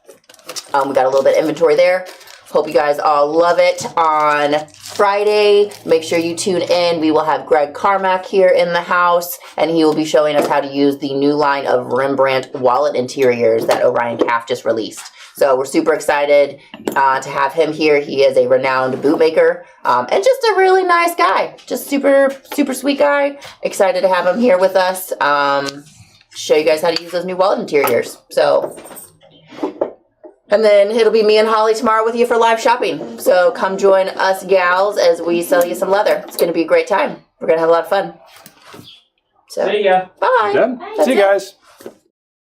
we got a little bit of inventory there. Hope you guys all love it. On Friday, make sure you tune in. We will have Greg Carmack here in the house, and he will be showing us how to use the new line of Rembrandt wallet interiors that Orion Calf just released. So we're super excited to have him here. He is a renowned bootmaker and just a really nice guy. Just super, super sweet guy. Excited to have him here with us. Show you guys how to use those new wallet interiors. So... And then it'll be me and Holly tomorrow with you for live shopping. So come join us gals as we sell you some leather. It's going to be a great time. We're going to have a lot of fun. So, See ya. bye. Done? See you guys.